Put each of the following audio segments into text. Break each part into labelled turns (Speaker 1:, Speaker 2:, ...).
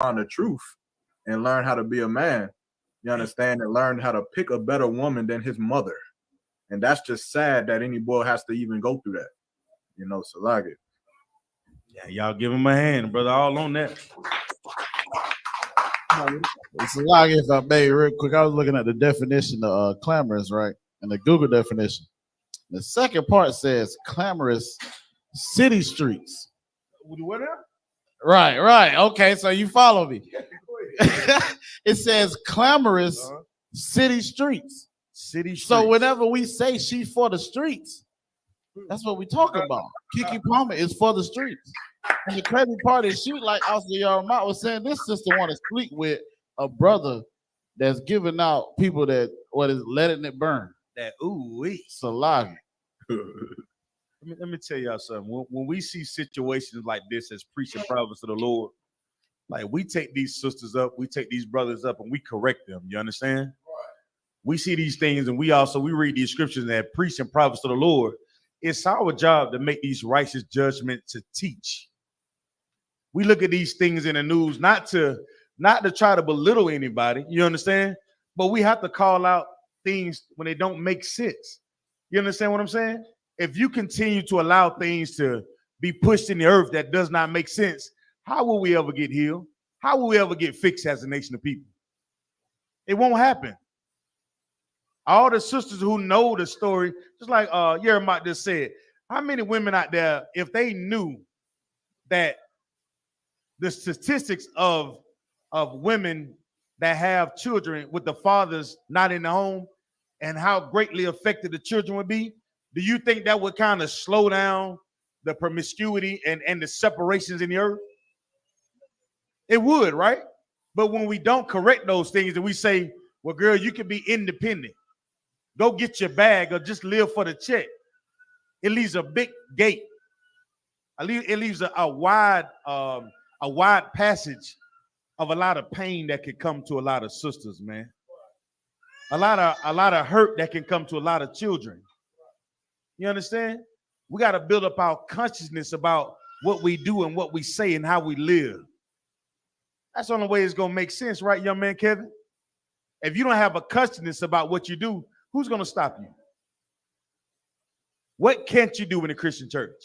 Speaker 1: on the truth and learn how to be a man. You understand? And learn how to pick a better woman than his mother. And that's just sad that any boy has to even go through that. You know, so like it.
Speaker 2: Yeah, y'all give him a hand, brother. All on that.
Speaker 3: It's a lot. If I may, real quick, I was looking at the definition of clamorous, right? And the Google definition. The second part says clamorous city streets.
Speaker 2: What now?
Speaker 3: Right. Okay, so you follow me. It says clamorous city streets.
Speaker 2: City streets.
Speaker 3: So whenever we say she for the streets, that's what we talk about. Keke Palmer is for the streets. And the crazy part is she, like Oscar Yarmat was saying, this sister want to sleep with a brother that's giving out people that what is letting it burn.
Speaker 2: That ooh-wee.
Speaker 3: Salami.
Speaker 2: Let me tell y'all something. When we see situations like this as preaching prophets of the Lord, like we take these sisters up, we take these brothers up, and we correct them. You understand? We see these things, and we read these scriptures that preaching prophets of the Lord. It's our job to make these righteous judgments to teach. We look at these things in the news not to try to belittle anybody, you understand? But we have to call out things when they don't make sense. You understand what I'm saying? If you continue to allow things to be pushed in the earth that does not make sense, how will we ever get healed? How will we ever get fixed as a nation of people? It won't happen. All the sisters who know the story, just like Yeremiah just said, how many women out there, if they knew that the statistics of women that have children with the fathers not in the home and how greatly affected the children would be, do you think that would kind of slow down the promiscuity and the separations in the earth? It would, right? But when we don't correct those things and we say, well, girl, you can be independent. Go get your bag or just live for the check. It leaves a big gate. It leaves a wide passage of a lot of pain that can come to a lot of sisters, man. A lot of hurt that can come to a lot of children. You understand? We got to build up our consciousness about what we do and what we say and how we live. That's the only way it's going to make sense, right, young man Kevin? If you don't have a consciousness about what you do, who's going to stop you? What can't you do in a Christian church?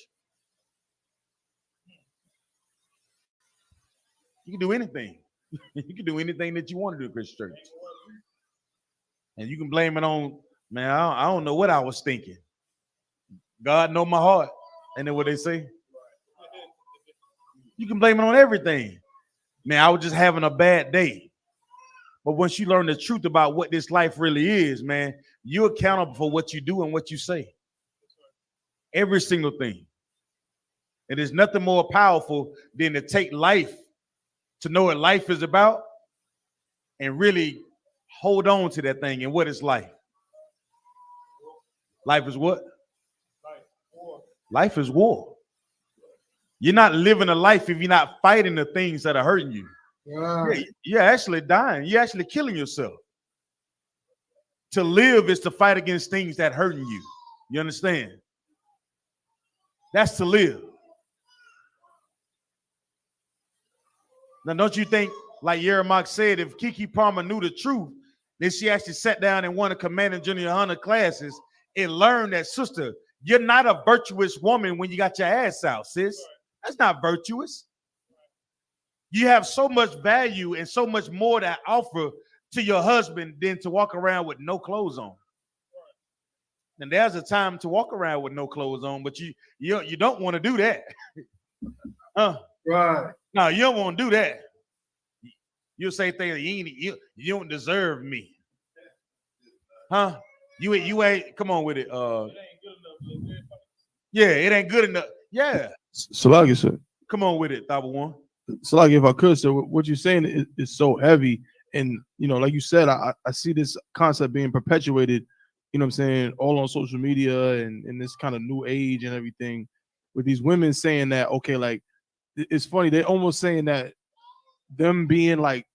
Speaker 2: You can do anything. You can do anything that you want to do in a Christian church. And you can blame it on, man, I don't know what I was thinking. God know my heart. Ain't that what they say? You can blame it on everything. Man, I was just having a bad day. But once you learn the truth about what this life really is, man, you're accountable for what you do and what you say. Every single thing. And there's nothing more powerful than to take life, to know what life is about, and really hold on to that thing. And what is life? Life is what? Life is war. You're not living a life if you're not fighting the things that are hurting you. You're actually dying. You're actually killing yourself. To live is to fight against things that hurting you. You understand? That's to live. Now, don't you think, like Yeremiah said, if Keke Palmer knew the truth, then she actually sat down in one of Commanding Junior YAHANNA classes and learned that, sister, you're not a virtuous woman when you got your ass out, sis. That's not virtuous. You have so much value and so much more to offer to your husband than to walk around with no clothes on. And there's a time to walk around with no clothes on, but you don't want to do that.
Speaker 4: Right.
Speaker 2: No, you don't want to do that. You'll say things you don't deserve me. Huh? You ain't come on with it. Yeah, it ain't good enough. Yeah.
Speaker 4: So like I said,
Speaker 2: come on with it, Thaba One.
Speaker 4: So like if I could, so what you're saying is so heavy. And you know, like you said, I see this concept being perpetuated, you know what I'm saying, all on social media and in this kind of new age and everything, with these women saying that, okay, like it's funny, they're almost saying that them being like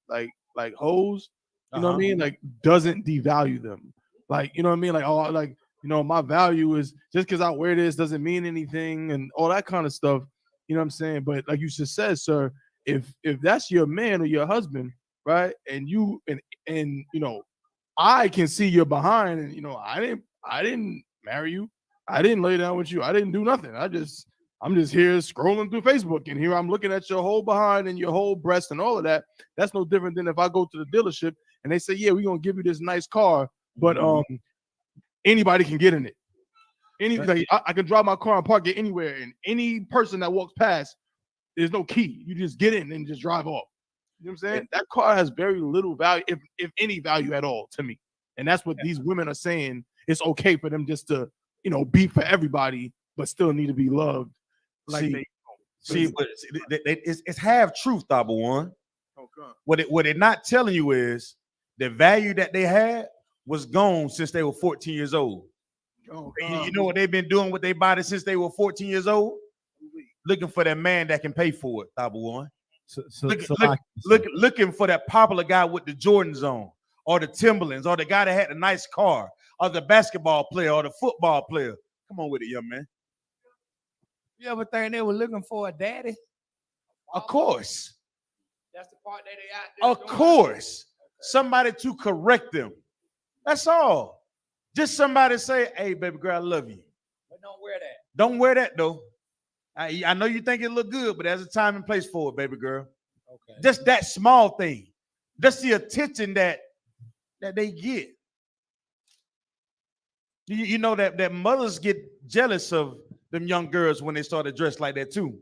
Speaker 4: hoes, you know what I mean, like doesn't devalue them. Like, you know what I mean? Like, oh, like, you know, my value is just because I wear this doesn't mean anything and all that kind of stuff. You know what I'm saying? But like you just said, sir, if that's your man or your husband, right? And you and you know, I can see you're behind, and you know, I didn't marry you, I didn't lay down with you, I didn't do nothing. I'm just here scrolling through Facebook, and here I'm looking at your whole behind and your whole breast and all of that. That's no different than if I go to the dealership and they say, yeah, we're gonna give you this nice car, but anybody can get in it. Like, I can drive my car and park it anywhere, and any person that walks past, there's no key. You just get in and just drive off. You know what I'm saying? That car has very little value, if any value at all, to me. And that's what these women are saying. It's okay for them just to, you know, be for everybody, but still need to be loved. Like
Speaker 2: it's half truth, Thaba One.
Speaker 4: Okay.
Speaker 2: What they're not telling you is the value that they had was gone since they were 14 years old. You know what they've been doing with their body since they were 14 years old? Looking for that man that can pay for it, Thaba One. Looking for that popular guy with the Jordans on, or the Timberlands, or the guy that had a nice car, or the basketball player, or the football player. Come on with it, young man.
Speaker 5: You ever think they were looking for a daddy?
Speaker 2: Of course.
Speaker 5: That's the part that they out there.
Speaker 2: Of course. Somebody to correct them. That's all. Just somebody say, hey, baby girl, I love you.
Speaker 5: But don't wear that.
Speaker 2: Don't wear that, though. I know you think it look good, but there's a time and place for it, baby girl.
Speaker 5: Okay.
Speaker 2: Just that small thing. Just the attention that they get. You know that mothers get jealous of them young girls when they start to dress like that too.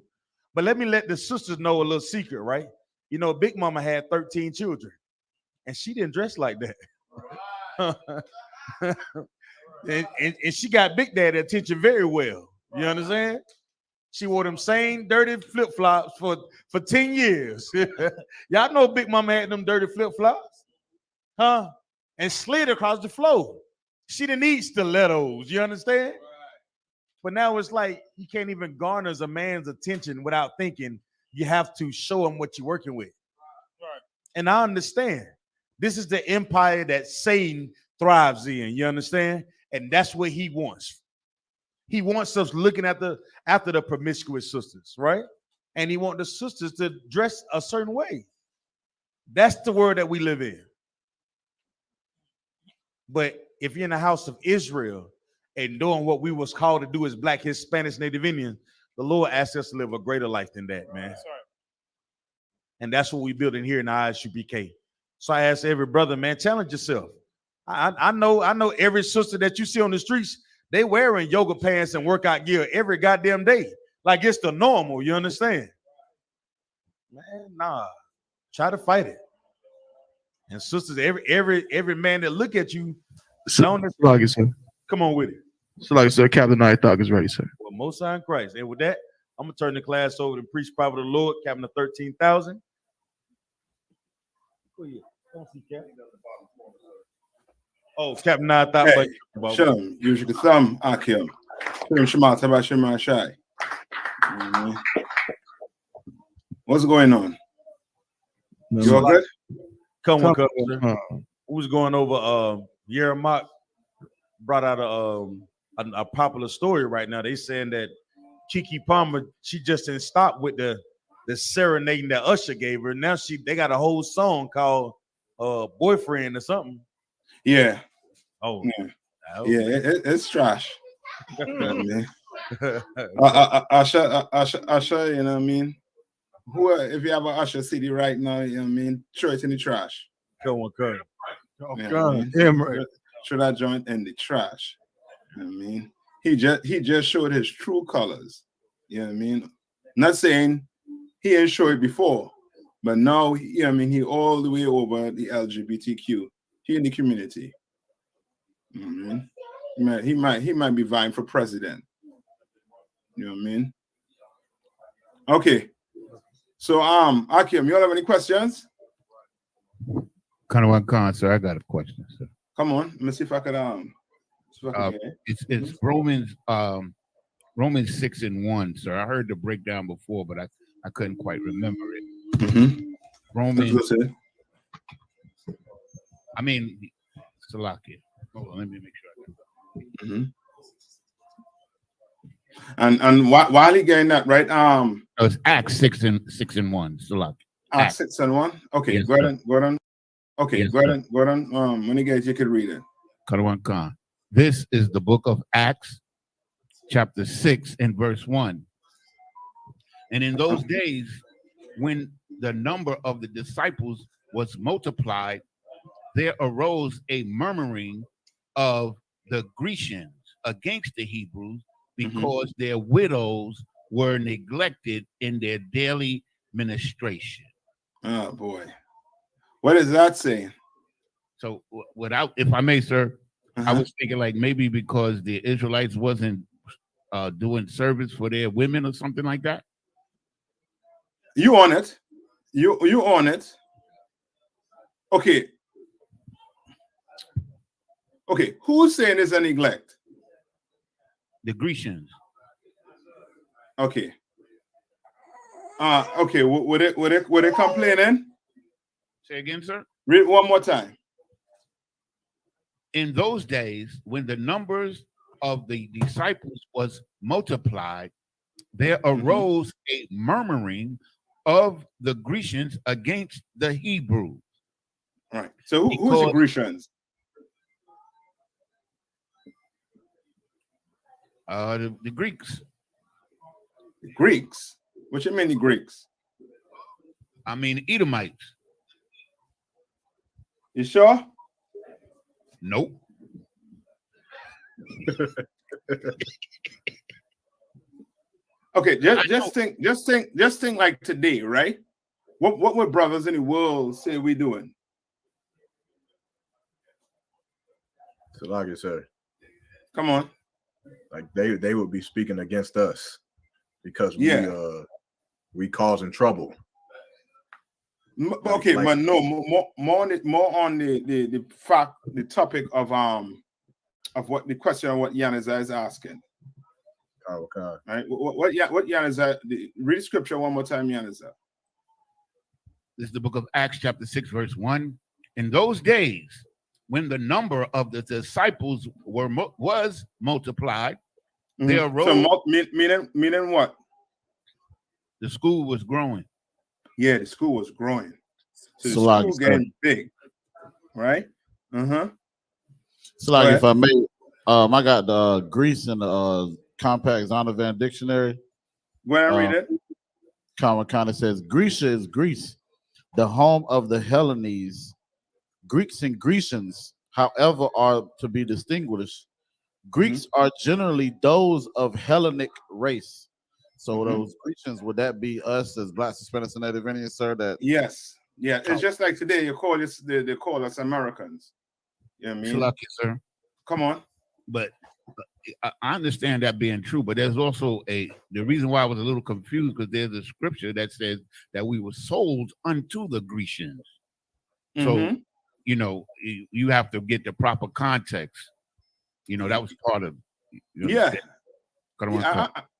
Speaker 2: But let me let the sisters know a little secret, right? You know, Big Mama had 13 children, and she didn't dress like that. and she got Big Daddy attention very well. You understand? She wore them same dirty flip-flops for 10 years. Y'all know Big Mama had them dirty flip-flops, huh? And slid across the floor. She didn't need stilettos, you understand? Right. But now it's like you can't even garner a man's attention without thinking you have to show him what you're working with. Right. And I understand. This is the empire that Satan thrives in, you understand? And that's what he wants. He wants us looking at after the promiscuous sisters, right? And he wants the sisters to dress a certain way. That's the world that we live in. But if you're in the house of Israel and doing what we was called to do as Black, Hispanics, Native Indians, the Lord asks us to live a greater life than that, man. That's right. And that's what we building here in the I.S.U.P.K. So I ask every brother, man, challenge yourself. I know every sister that you see on the streets, they wearing yoga pants and workout gear every goddamn day. Like it's the normal, you understand? Man, nah. Try to fight it. And sisters, every man that look at you,
Speaker 4: come
Speaker 2: on with it.
Speaker 4: So like I said, Captain I Thought is ready, sir.
Speaker 2: Well, Most High in Christ. And with that, I'm gonna turn the class over to Priest Prophet of the Lord, Captain of 13,000. Oh, Captain I Thought.
Speaker 6: Hey, Shalom, usually thumb, Akim. Shalom, Shema, Tabah, Shema, Shai. What's going on? You all good?
Speaker 2: Come on. We was going over YAHANNA brought out a popular story right now. They saying that Keke Palmer, she just didn't stop with the serenading that Usher gave her. Now they got a whole song called Boyfriend or something.
Speaker 6: Yeah.
Speaker 2: Oh.
Speaker 6: Yeah, it's trash. Usher, you know what I mean? If you have an Usher CD right now, you know what I mean? Throw it in the trash.
Speaker 2: Come on.
Speaker 6: Throw that joint in the trash. You know what I mean? He just showed his true colors. You know what I mean? Not saying he ain't show it before, but now, you know what I mean, he all the way over the LGBTQ. He in the community. You know what I mean? He might be vying for president. You know what I mean? Okay. So Akim, you all have any questions?
Speaker 7: Kind of one con, sir. I got a question, sir.
Speaker 6: Come on, let me see if I can
Speaker 7: it's Romans 6:1, sir. I heard the breakdown before, but I couldn't quite remember it.
Speaker 6: Mm-hmm.
Speaker 7: Romans. I mean, Salakia. Hold on, let me make sure I got it.
Speaker 6: And while he getting that right,
Speaker 7: It's Acts 6:1. Still up. Acts.
Speaker 6: 6:1. Okay,
Speaker 7: Yes,
Speaker 6: go ahead. Okay,
Speaker 7: Yes,
Speaker 6: go ahead. When you guys, you can read it.
Speaker 7: Karawan Khan. This is the book of Acts, chapter 6 and verse 1. And in those days, when the number of the disciples was multiplied, there arose a murmuring of the Grecians against the Hebrews because their widows were neglected in their daily ministration.
Speaker 6: Oh boy, what is that saying?
Speaker 7: So without, if I may, sir, I was thinking like maybe because the Israelites wasn't doing service for their women or something like that.
Speaker 6: You on it? You on it? Okay. Okay, who's saying it's a neglect?
Speaker 7: The Grecians.
Speaker 6: Okay. Okay. Were they complaining?
Speaker 7: Say again, sir.
Speaker 6: Read it one more time.
Speaker 7: In those days, when the numbers of the disciples was multiplied, there arose a murmuring of the Grecians against the Hebrews.
Speaker 6: All right. So who's the Grecians?
Speaker 7: The Greeks.
Speaker 6: The Greeks. What you mean the Greeks?
Speaker 7: I mean Edomites.
Speaker 6: You sure?
Speaker 7: Nope.
Speaker 6: Okay, just think like today, right? What would brothers in the world say we doing?
Speaker 1: So like I said,
Speaker 6: Come on.
Speaker 1: like they would be speaking against us because we causing trouble.
Speaker 6: Okay, but no, more on the fact, the topic of what the question of what Yaniza is asking.
Speaker 1: Oh, okay.
Speaker 6: Right? What Yaniza? Read scripture one more time, Yaniza.
Speaker 7: This is the book of Acts, chapter 6, verse 1. In those days, when the number of the disciples was multiplied, there arose.
Speaker 6: So meaning what?
Speaker 7: The school was growing.
Speaker 6: Yeah, the school was growing. So the
Speaker 3: Salaki,
Speaker 6: school getting big, right?
Speaker 3: So like, if I may, I got the Greece in the Compact Zondervan Dictionary.
Speaker 6: Go ahead and read it.
Speaker 3: Kind of says Grecia is Greece, the home of the Hellenes. Greeks and Grecians, however, are to be distinguished. Greeks are generally those of Hellenic race. So those Grecians, would that be us as Blacks, Hispanics, and Native Indians, sir? That
Speaker 6: yes, yeah. It's just like today you call this, they call us Americans. You know what I mean?
Speaker 7: Lucky, sir.
Speaker 6: Come on.
Speaker 7: But I understand that being true, but there's also the reason why I was a little confused, because there's a scripture that says that we were sold unto the Grecians. So, you have to get the proper context. That was part of.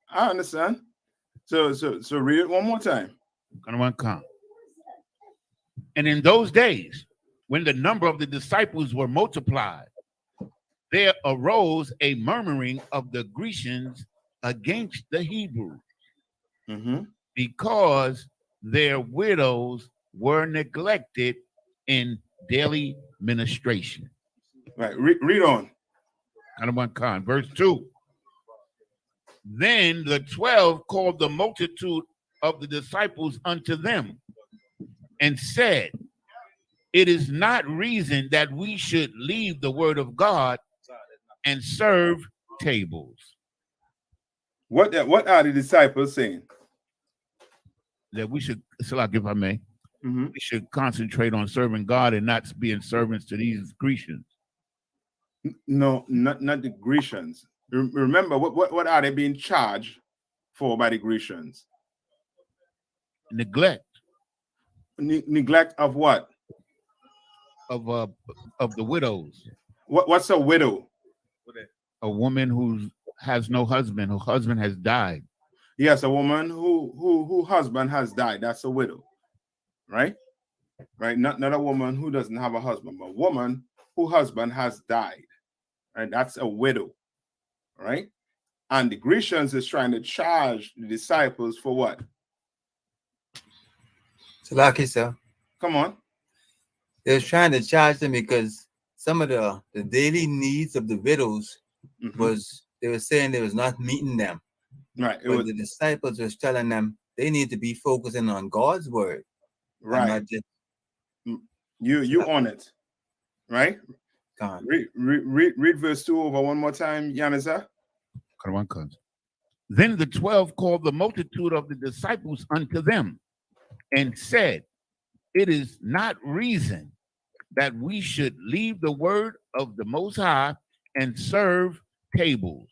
Speaker 6: I understand. So read it one more time.
Speaker 7: And in those days, when the number of the disciples were multiplied, there arose a murmuring of the Grecians against the Hebrews because their widows were neglected in daily ministration.
Speaker 6: Right. Read on.
Speaker 7: Verse 2. Then the 12 called the multitude of the disciples unto them and said, it is not reason that we should leave the word of God and serve tables.
Speaker 6: What are the disciples saying?
Speaker 7: That we should, if I may, we should concentrate on serving God and not being servants to these Grecians.
Speaker 6: No, not the Grecians. Remember, what are they being charged for by the Grecians?
Speaker 7: Neglect.
Speaker 6: Neglect of what?
Speaker 7: Of the widows.
Speaker 6: What's a widow?
Speaker 7: A woman who has no husband. Her husband has died.
Speaker 6: Yes, a woman who husband has died. That's a widow, right? Right. Not a woman who doesn't have a husband, but a woman whose husband has died. Right. That's a widow, right? And the Grecians is trying to charge the disciples for what?
Speaker 8: Salaki, sir.
Speaker 6: Come on.
Speaker 8: They're trying to charge them because some of the daily needs of the widows was, they were saying they was not meeting them.
Speaker 6: Right.
Speaker 8: But the disciples was telling them they need to be focusing on God's word.
Speaker 6: Right.
Speaker 8: Not just,
Speaker 6: you on it. Right? Read verse 2 over one more time, Yanisa.
Speaker 7: Then the 12 called the multitude of the disciples unto them and said, it is not reason that we should leave the word of the Most High and serve tables.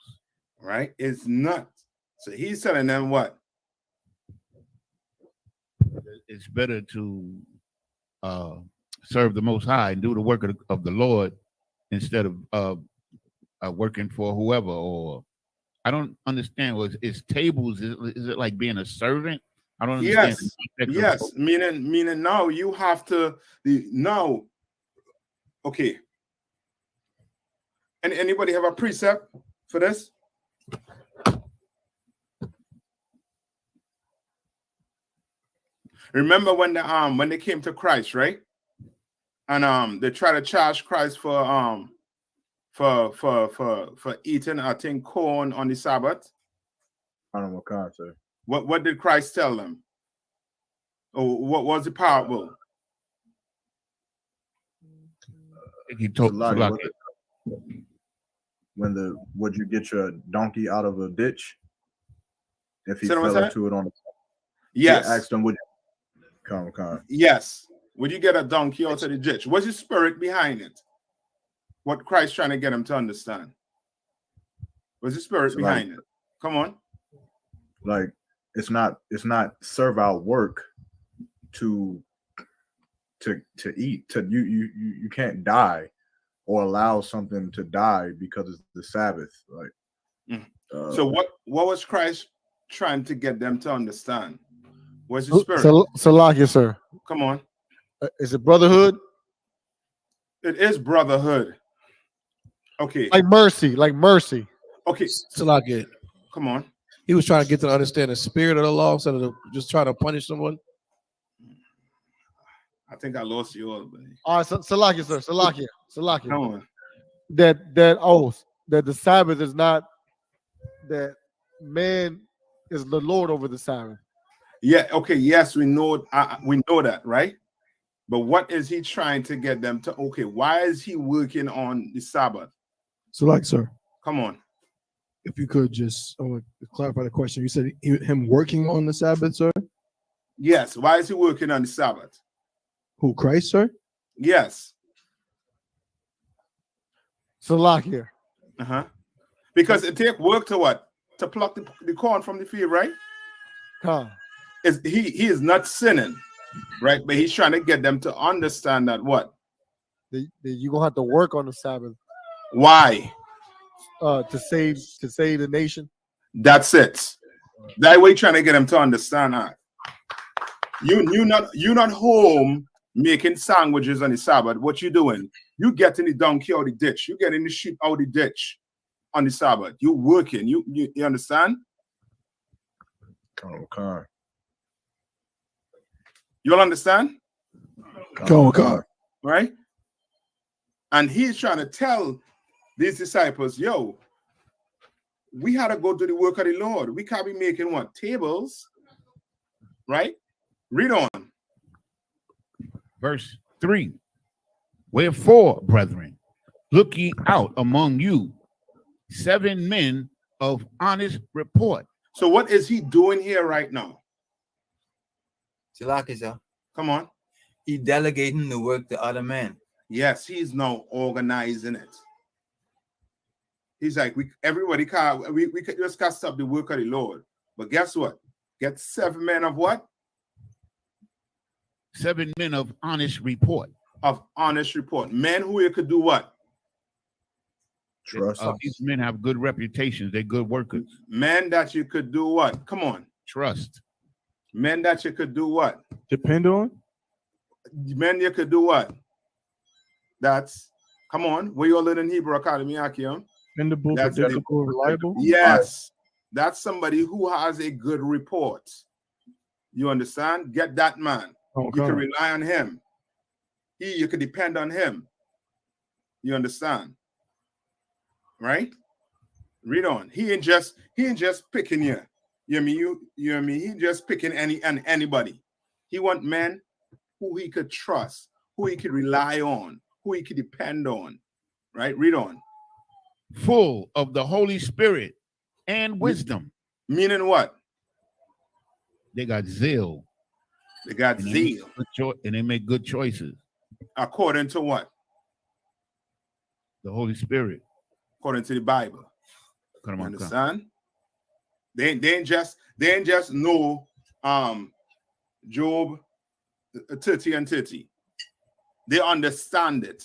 Speaker 6: Right? It's not. So he's telling them what?
Speaker 7: It's better to serve the Most High and do the work of the Lord instead of working for whoever. Or I don't understand. Is tables? Is it like being a servant? I don't understand.
Speaker 6: Yes. Meaning now you have to now. Okay. Anybody have a precept for this? Remember when they came to Christ, right? And they try to charge Christ for eating, I think, corn on the Sabbath.
Speaker 1: I don't know what kind, sir.
Speaker 6: What did Christ tell them? Or what was the parable?
Speaker 7: He told
Speaker 1: when would you get your donkey out of a ditch if he
Speaker 6: Say
Speaker 1: fell into it on the
Speaker 6: yes.
Speaker 1: Asked him, would come.
Speaker 6: Yes. Would you get a donkey out of the ditch? What's the spirit behind it? What Christ trying to get him to understand? What's the spirit behind it? Come on.
Speaker 1: Like it's not servile work to eat. You can't die or allow something to die because it's the Sabbath. Like
Speaker 6: so what was Christ trying to get them to understand? What's the spirit?
Speaker 9: Salaki, sir.
Speaker 6: Come on.
Speaker 9: Is it brotherhood?
Speaker 6: It is brotherhood. Okay.
Speaker 9: Like mercy.
Speaker 6: Okay.
Speaker 5: Salaki.
Speaker 6: Come on.
Speaker 5: He was trying to get to understand the spirit of the law instead of just trying to punish someone.
Speaker 6: I think I lost you all.
Speaker 9: All right, Salaki, sir. Salaki.
Speaker 6: Come on.
Speaker 9: That oath that the Sabbath is not that man is the Lord over the Sabbath.
Speaker 6: Yeah. Okay. Yes, we know that, right? But what is he trying to get them to? Okay, why is he working on the Sabbath?
Speaker 4: So, like, sir,
Speaker 6: come on.
Speaker 4: If you could just clarify the question. You said him working on the Sabbath, sir?
Speaker 6: Yes. Why is he working on the Sabbath?
Speaker 4: Who, Christ, sir?
Speaker 6: Yes.
Speaker 9: Salaki.
Speaker 6: Because it take work to what? To pluck the corn from the field, right? He is not sinning, right? But he's trying to get them to understand that what?
Speaker 9: You're gonna have to work on the Sabbath.
Speaker 6: Why?
Speaker 9: To save the nation.
Speaker 6: That's it. That way, trying to get them to understand that. You're not home making sandwiches on the Sabbath. What you doing? You getting the donkey out of the ditch. You getting the sheep out of the ditch on the Sabbath. You working. You understand?
Speaker 1: Okay.
Speaker 6: You'll understand?
Speaker 4: Okay.
Speaker 6: Right? And he's trying to tell these disciples, yo, we had to go do the work of the Lord. We can't be making what? Tables. Right? Read on.
Speaker 7: Verse 3. Wherefore, brethren, look ye out among you 7 men of honest report.
Speaker 6: So what is he doing here right now?
Speaker 8: Salaki, sir.
Speaker 6: Come on.
Speaker 8: He delegating the work to other men.
Speaker 6: Yes, he's now organizing it. He's like, we could just cast up the work of the Lord. But guess what? Get 7 men of what?
Speaker 7: 7 men of honest report.
Speaker 6: Of honest report. Men who you could do what?
Speaker 1: Trust.
Speaker 7: These men have good reputations. They're good workers.
Speaker 6: Men that you could do what? Come on.
Speaker 7: Trust.
Speaker 6: Men that you could do what?
Speaker 4: Depend on?
Speaker 6: Men you could do what? That's, come on. Where you all learning Hebrew Academy, Akim?
Speaker 4: Dependable,
Speaker 6: That's
Speaker 4: predictable, reliable.
Speaker 6: Yes, that's somebody who has a good report. You understand? Get that man.
Speaker 4: Okay.
Speaker 6: You can rely on him. You can depend on him. You understand? Right? Read on. He ain't just picking you. You know what I mean? You know what I mean? He just picking anybody. He want men who he could trust, who he could rely on, who he could depend on. Right? Read on.
Speaker 7: Full of the Holy Spirit and wisdom.
Speaker 6: Meaning what?
Speaker 7: They got zeal.
Speaker 6: They got zeal.
Speaker 7: And they make good choices.
Speaker 6: According to what?
Speaker 7: The Holy Spirit.
Speaker 6: According to the Bible.
Speaker 7: Come on,
Speaker 6: understand? They ain't just know Job 30 and 30. They understand it.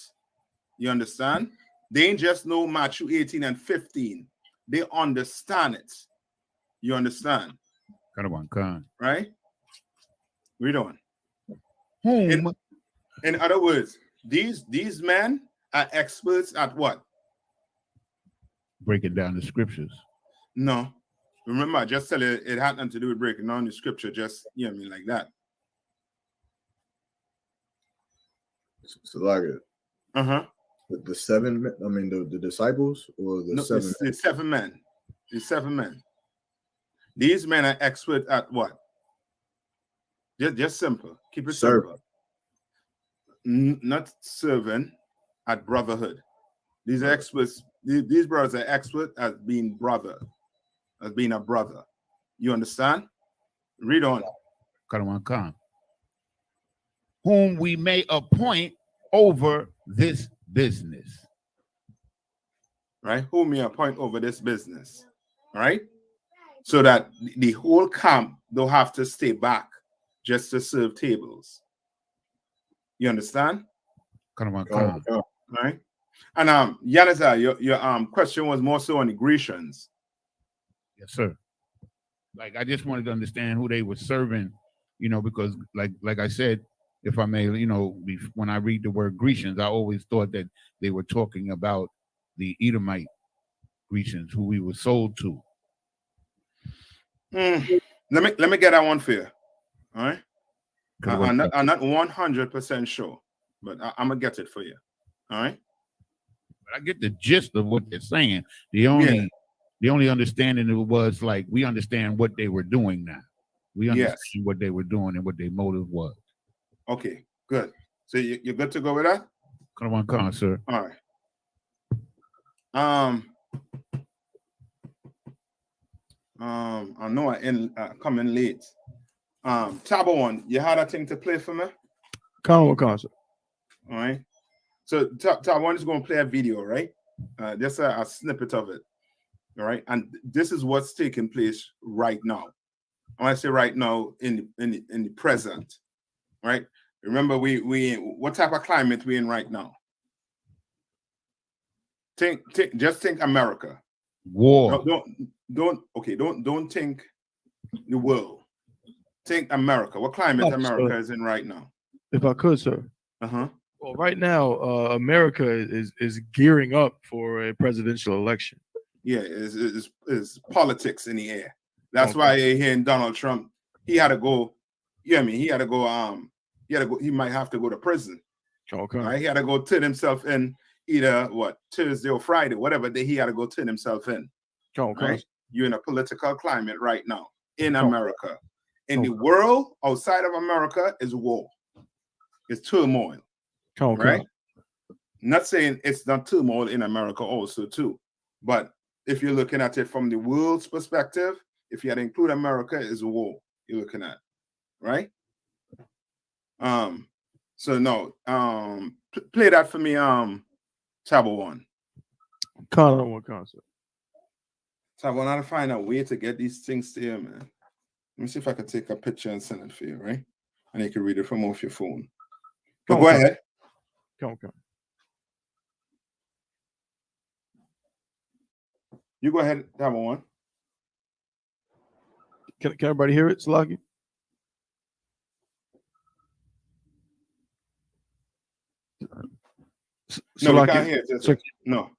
Speaker 6: You understand? They ain't just know Matthew 18 and 15. They understand it. You understand?
Speaker 7: Come on.
Speaker 6: Right? Read on.
Speaker 7: Whom?
Speaker 6: In other words, these men are experts at what?
Speaker 7: Breaking down the scriptures.
Speaker 6: No. Remember, I just tell you it had nothing to do with breaking down the scripture, just, you know what I mean, like that.
Speaker 1: So like it.
Speaker 6: Uh-huh.
Speaker 1: The 7 men, I mean the disciples or the 7
Speaker 6: the 7 men. The 7 men. These men are expert at what? Just simple. Keep it simple. Not serving, at brotherhood. These are experts. These brothers are expert at being brother, as being a brother. You understand? Read on.
Speaker 7: Come. Whom we may appoint over this business.
Speaker 6: Right? Whom we appoint over this business. Right? So that the whole camp don't have to stay back just to serve tables. You understand?
Speaker 7: Come on.
Speaker 6: Right? And Yanaza, your question was more so on the Grecians.
Speaker 7: Yes, sir. Like I just wanted to understand who they were serving, because like I said, if I may, when I read the word Grecians, I always thought that they were talking about the Edomite Grecians who we were sold to.
Speaker 6: Let me get that one for you. All right. I'm not 100% sure, but I'm gonna get it for you. All right.
Speaker 7: But I get the gist of what they're saying. The only understanding it was like we understand what they were doing now. We understand what they were doing and what their motive was.
Speaker 6: Okay, good. So you're good to go with that?
Speaker 7: Come on, sir.
Speaker 6: All right. I know I come in late. Tabo one, you had a thing to play for me?
Speaker 4: Come on, sir.
Speaker 6: All right. So Tab one is going to play a video, right? Just a snippet of it. All right. And this is what's taking place right now. I want to say right now in the present. Right? Remember, we what type of climate we in right now? Just think America.
Speaker 7: War.
Speaker 6: Don't think the world. Think America. What climate America is in right now?
Speaker 4: If I could, sir. Well, right now, America is gearing up for a presidential election.
Speaker 6: Yeah, is politics in the air. That's why you're hearing Donald Trump. He had to go. Yeah, I mean, he had to go. He might have to go to prison.
Speaker 4: Okay.
Speaker 6: Right? He had to go turn himself in either Thursday or Friday, whatever day he had to go turn himself in.
Speaker 4: Okay.
Speaker 6: Right? You're in a political climate right now in America. In the world outside of America is war. It's turmoil. Right? Not saying it's not turmoil in America also too, but if you're looking at it from the world's perspective, if you had to include America, is war you're looking at, right? So no, play that for me, Tabo one.
Speaker 4: Call on one concert.
Speaker 6: Tabo one, I gotta find a way to get these things to you, man. Let me see if I can take a picture and send it for you, right? And you can read it from off your phone. But go ahead.
Speaker 4: Come.
Speaker 6: You go ahead, Tabo one.
Speaker 4: Can everybody hear it, Salaki?
Speaker 6: No, we can't hear it. No.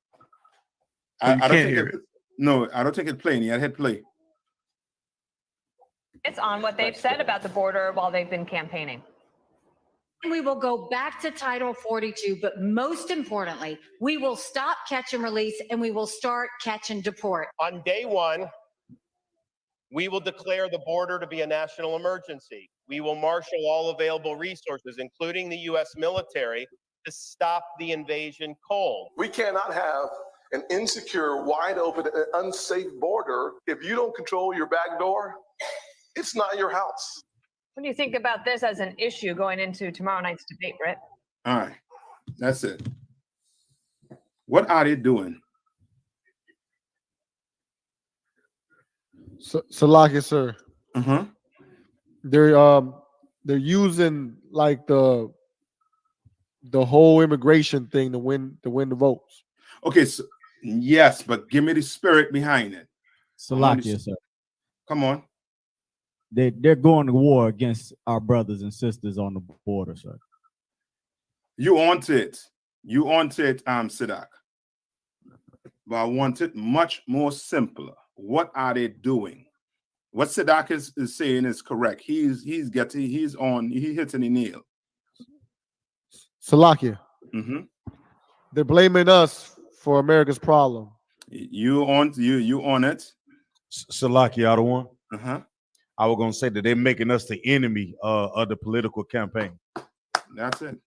Speaker 6: I
Speaker 4: you
Speaker 6: don't
Speaker 4: can't
Speaker 6: think
Speaker 4: hear
Speaker 6: it.
Speaker 4: it.
Speaker 6: No, I don't think it's playing yet. Hit play.
Speaker 10: It's on what they've said about the border while they've been campaigning.
Speaker 11: We will go back to Title 42, but most importantly, we will stop catch and release and we will start catch and deport.
Speaker 12: On day one, we will declare the border to be a national emergency. We will marshal all available resources, including the U.S. military, to stop the invasion cold.
Speaker 13: We cannot have an insecure, wide open, and unsafe border. If you don't control your back door, it's not your house.
Speaker 10: What do you think about this as an issue going into tomorrow night's debate, Britt?
Speaker 6: All right, that's it. What are they doing?
Speaker 9: Salaki, sir.
Speaker 6: Uh-huh.
Speaker 9: They're using like the whole immigration thing to win the votes.
Speaker 6: Okay, so yes, but give me the spirit behind it.
Speaker 14: Salakia, sir.
Speaker 6: Come on.
Speaker 14: They're going to war against our brothers and sisters on the border, sir.
Speaker 6: You want it. You want it, Sidak. But I want it much more simpler. What are they doing? What Sidak is saying is correct. He's hitting the nail.
Speaker 9: Salakia.
Speaker 6: Mm-hmm.
Speaker 9: They're blaming us for America's problem.
Speaker 6: You on it.
Speaker 2: Salaki, out of one.
Speaker 6: Uh-huh.
Speaker 2: I was gonna say that they're making us the enemy of the political campaign.
Speaker 6: That's it.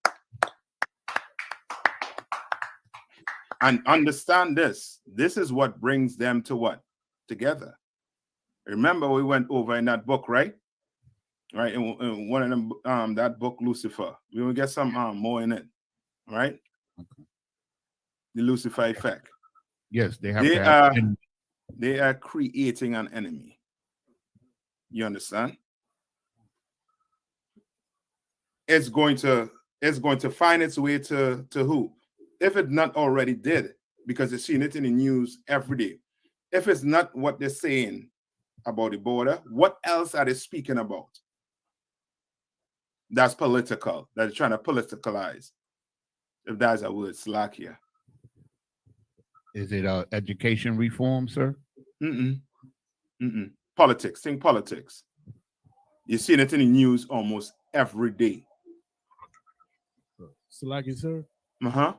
Speaker 6: And understand this. This is what brings them to what? Together. Remember, we went over in that book, right? Right, in one of them, that book, Lucifer. We will get some more in it, right?
Speaker 7: Okay.
Speaker 6: The Lucifer effect.
Speaker 7: Yes, they have.
Speaker 6: They are creating an enemy. You understand? It's going to find its way to who? If it not already did, because they're seeing it in the news every day. If it's not what they're saying about the border, what else are they speaking about? That's political. That they're trying to politicalize. If that's a word, Slakia.
Speaker 7: Is it education reform, sir?
Speaker 6: Politics. Think politics. You're seeing it in the news almost every day.
Speaker 15: Salaki, sir.
Speaker 6: Uh-huh.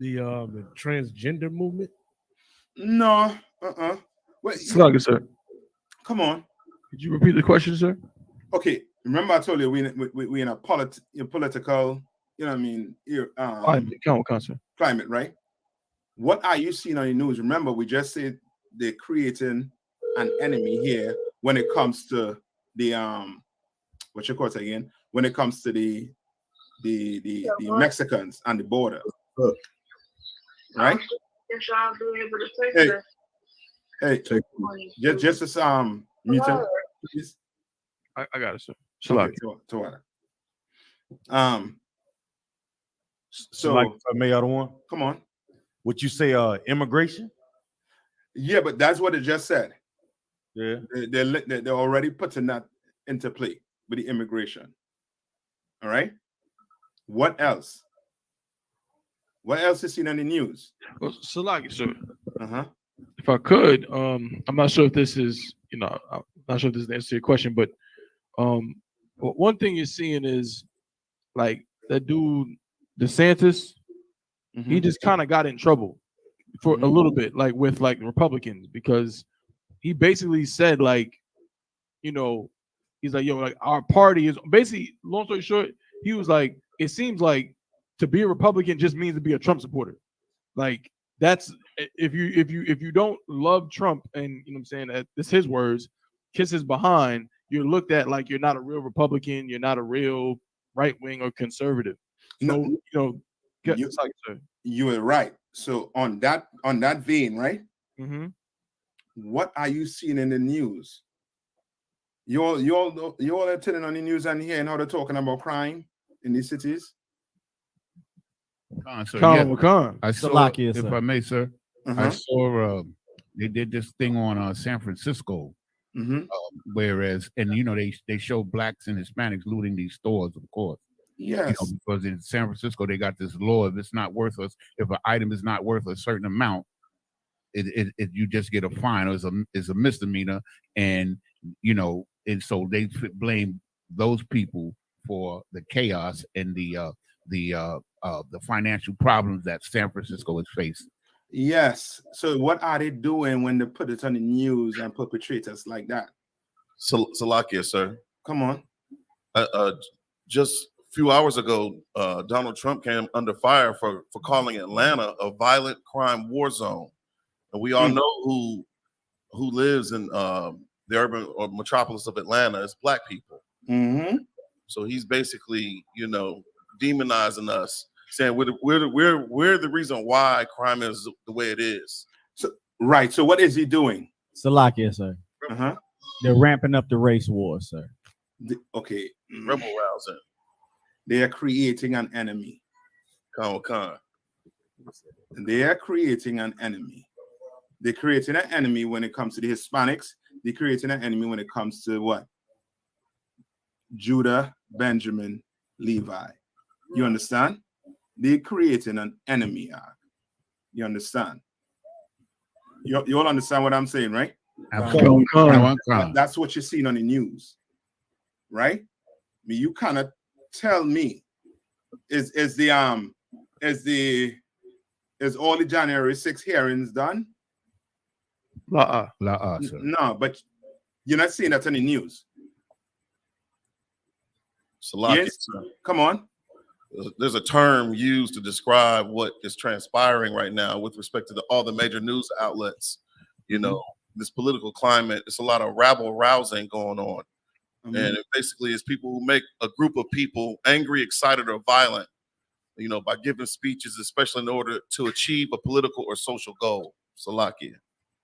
Speaker 15: The transgender movement.
Speaker 6: No. Wait,
Speaker 4: Salaki, sir.
Speaker 6: Come on.
Speaker 4: Could you repeat the question, sir?
Speaker 6: Okay. Remember, I told you we in a political, you know what I mean? Climate, right? What are you seeing on the news? Remember, we just said they're creating an enemy here when it comes to the what you call it again? When it comes to the Mexicans and the border, right? Hey, just as mute him, please.
Speaker 4: I got it, sir.
Speaker 6: Okay,
Speaker 2: So, like, if I may, out of one.
Speaker 6: Come on.
Speaker 2: What you say? Immigration?
Speaker 6: Yeah, but that's what it just said.
Speaker 2: Yeah,
Speaker 6: they're already putting that into play with the immigration. All right. What else? What else is seen on the news?
Speaker 4: Well, Salaki, sir.
Speaker 6: Uh-huh.
Speaker 4: If I could, I'm not sure if this is, I'm not sure if this is the answer to your question, but one thing you're seeing is like that dude DeSantis.
Speaker 6: Mm-hmm.
Speaker 4: He just kind of got in trouble for a little bit, like with like Republicans, because he basically said like, he's like, yo, like our party is basically, long story short, he was like, it seems like to be a Republican just means to be a Trump supporter. Like that's if you don't love Trump and you know what I'm saying, that's his words, kiss his behind, you're looked at like you're not a real Republican, you're not a real right wing or conservative. So
Speaker 6: you were right. So on that vein, right?
Speaker 4: Mm-hmm.
Speaker 6: What are you seeing in the news? You all are turning on the news and hearing how they're talking about crime in these cities.
Speaker 7: I saw, if I may, sir.
Speaker 6: Uh-huh.
Speaker 7: I saw they did this thing on San Francisco, whereas they show blacks and Hispanics looting these stores, of course.
Speaker 6: Yes,
Speaker 7: because in San Francisco they got this law: if an item is not worth a certain amount, you just get a fine, or it's a misdemeanor, and and so they blame those people for the chaos and the financial problems that San Francisco is facing.
Speaker 6: Yes. So what are they doing when they put it on the news and perpetrate us like that?
Speaker 16: Salakia, sir.
Speaker 6: Come on.
Speaker 16: Just a few hours ago, Donald Trump came under fire for calling Atlanta a violent crime war zone. And we all know who lives in the urban or metropolis of Atlanta is Black people.
Speaker 6: Mm-hmm.
Speaker 16: So he's basically, demonizing us, saying we're the reason why crime is the way it is.
Speaker 6: So right. So what is he doing?
Speaker 14: Salakia, sir.
Speaker 6: Uh-huh.
Speaker 14: They're ramping up the race war, sir.
Speaker 6: Okay.
Speaker 16: Rebel rousing.
Speaker 6: They are creating an enemy.
Speaker 16: Khan.
Speaker 6: They are creating an enemy. They're creating an enemy when it comes to the Hispanics. They're creating an enemy when it comes to what? Judah, Benjamin, Levi. You understand? They're creating an enemy. You understand? You all understand what I'm saying, right?
Speaker 7: Absolutely.
Speaker 6: That's what you're seeing on the news, right? I mean, you cannot tell me is all the January 6 hearings done?
Speaker 7: Sir.
Speaker 6: No, but you're not seeing that on the news.
Speaker 16: Yes.
Speaker 6: Come on.
Speaker 16: There's a term used to describe what is transpiring right now with respect to all the major news outlets. This political climate, it's a lot of rabble rousing going on. And it basically is people who make a group of people angry, excited, or violent, by giving speeches, especially in order to achieve a political or social goal. Salakia.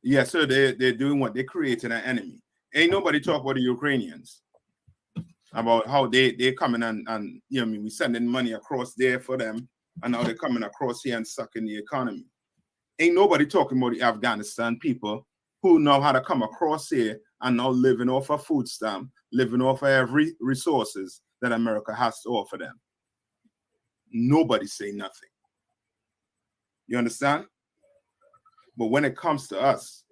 Speaker 6: Yeah, so they're doing what? They're creating an enemy. Ain't nobody talk about the Ukrainians, about how they coming and we sending money across there for them, and now they're coming across here and sucking the economy. Ain't nobody talking about the Afghanistan people who know how to come across here and now living off a food stamp, living off of every resources that America has to offer them. Nobody say nothing. You understand? But when it comes to us,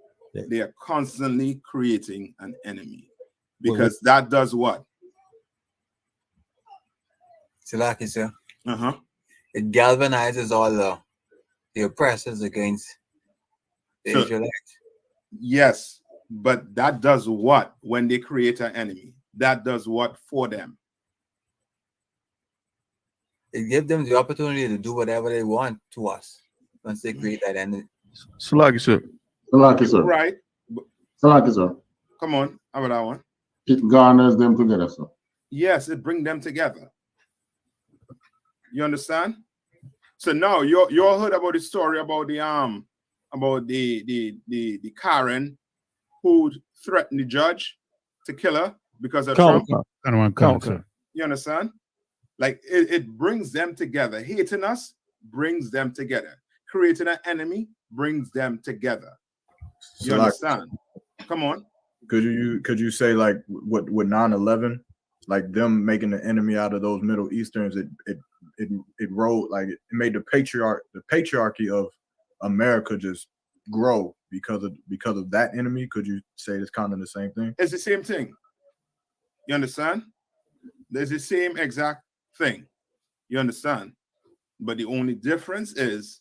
Speaker 6: they are constantly creating an enemy, because that does what?
Speaker 8: Salaki, sir.
Speaker 6: Uh-huh.
Speaker 8: It galvanizes all the oppressors against the Israelites.
Speaker 6: Yes, but that does what when they create an enemy? That does what for them?
Speaker 8: It gives them the opportunity to do whatever they want to us once they create that enemy.
Speaker 4: Salaki, sir.
Speaker 9: Salaki, sir.
Speaker 6: Right.
Speaker 9: Salaki, sir.
Speaker 6: Come on, how about that one?
Speaker 9: It garners them together, sir.
Speaker 6: Yes, it brings them together. You understand? So now you all heard about the story about the Karen who threatened the judge to kill her because of Trump. You understand? Like it brings them together. Hating us brings them together. Creating an enemy brings them together. You understand? Come on.
Speaker 1: Could you say like what 9/11, like them making the enemy out of those Middle Easterns? It rolled, like it made the patriarchy of America just grow because of that enemy. Could you say it's kind of the same thing?
Speaker 6: It's the same thing. You understand? There's the same exact thing. You understand? But the only difference is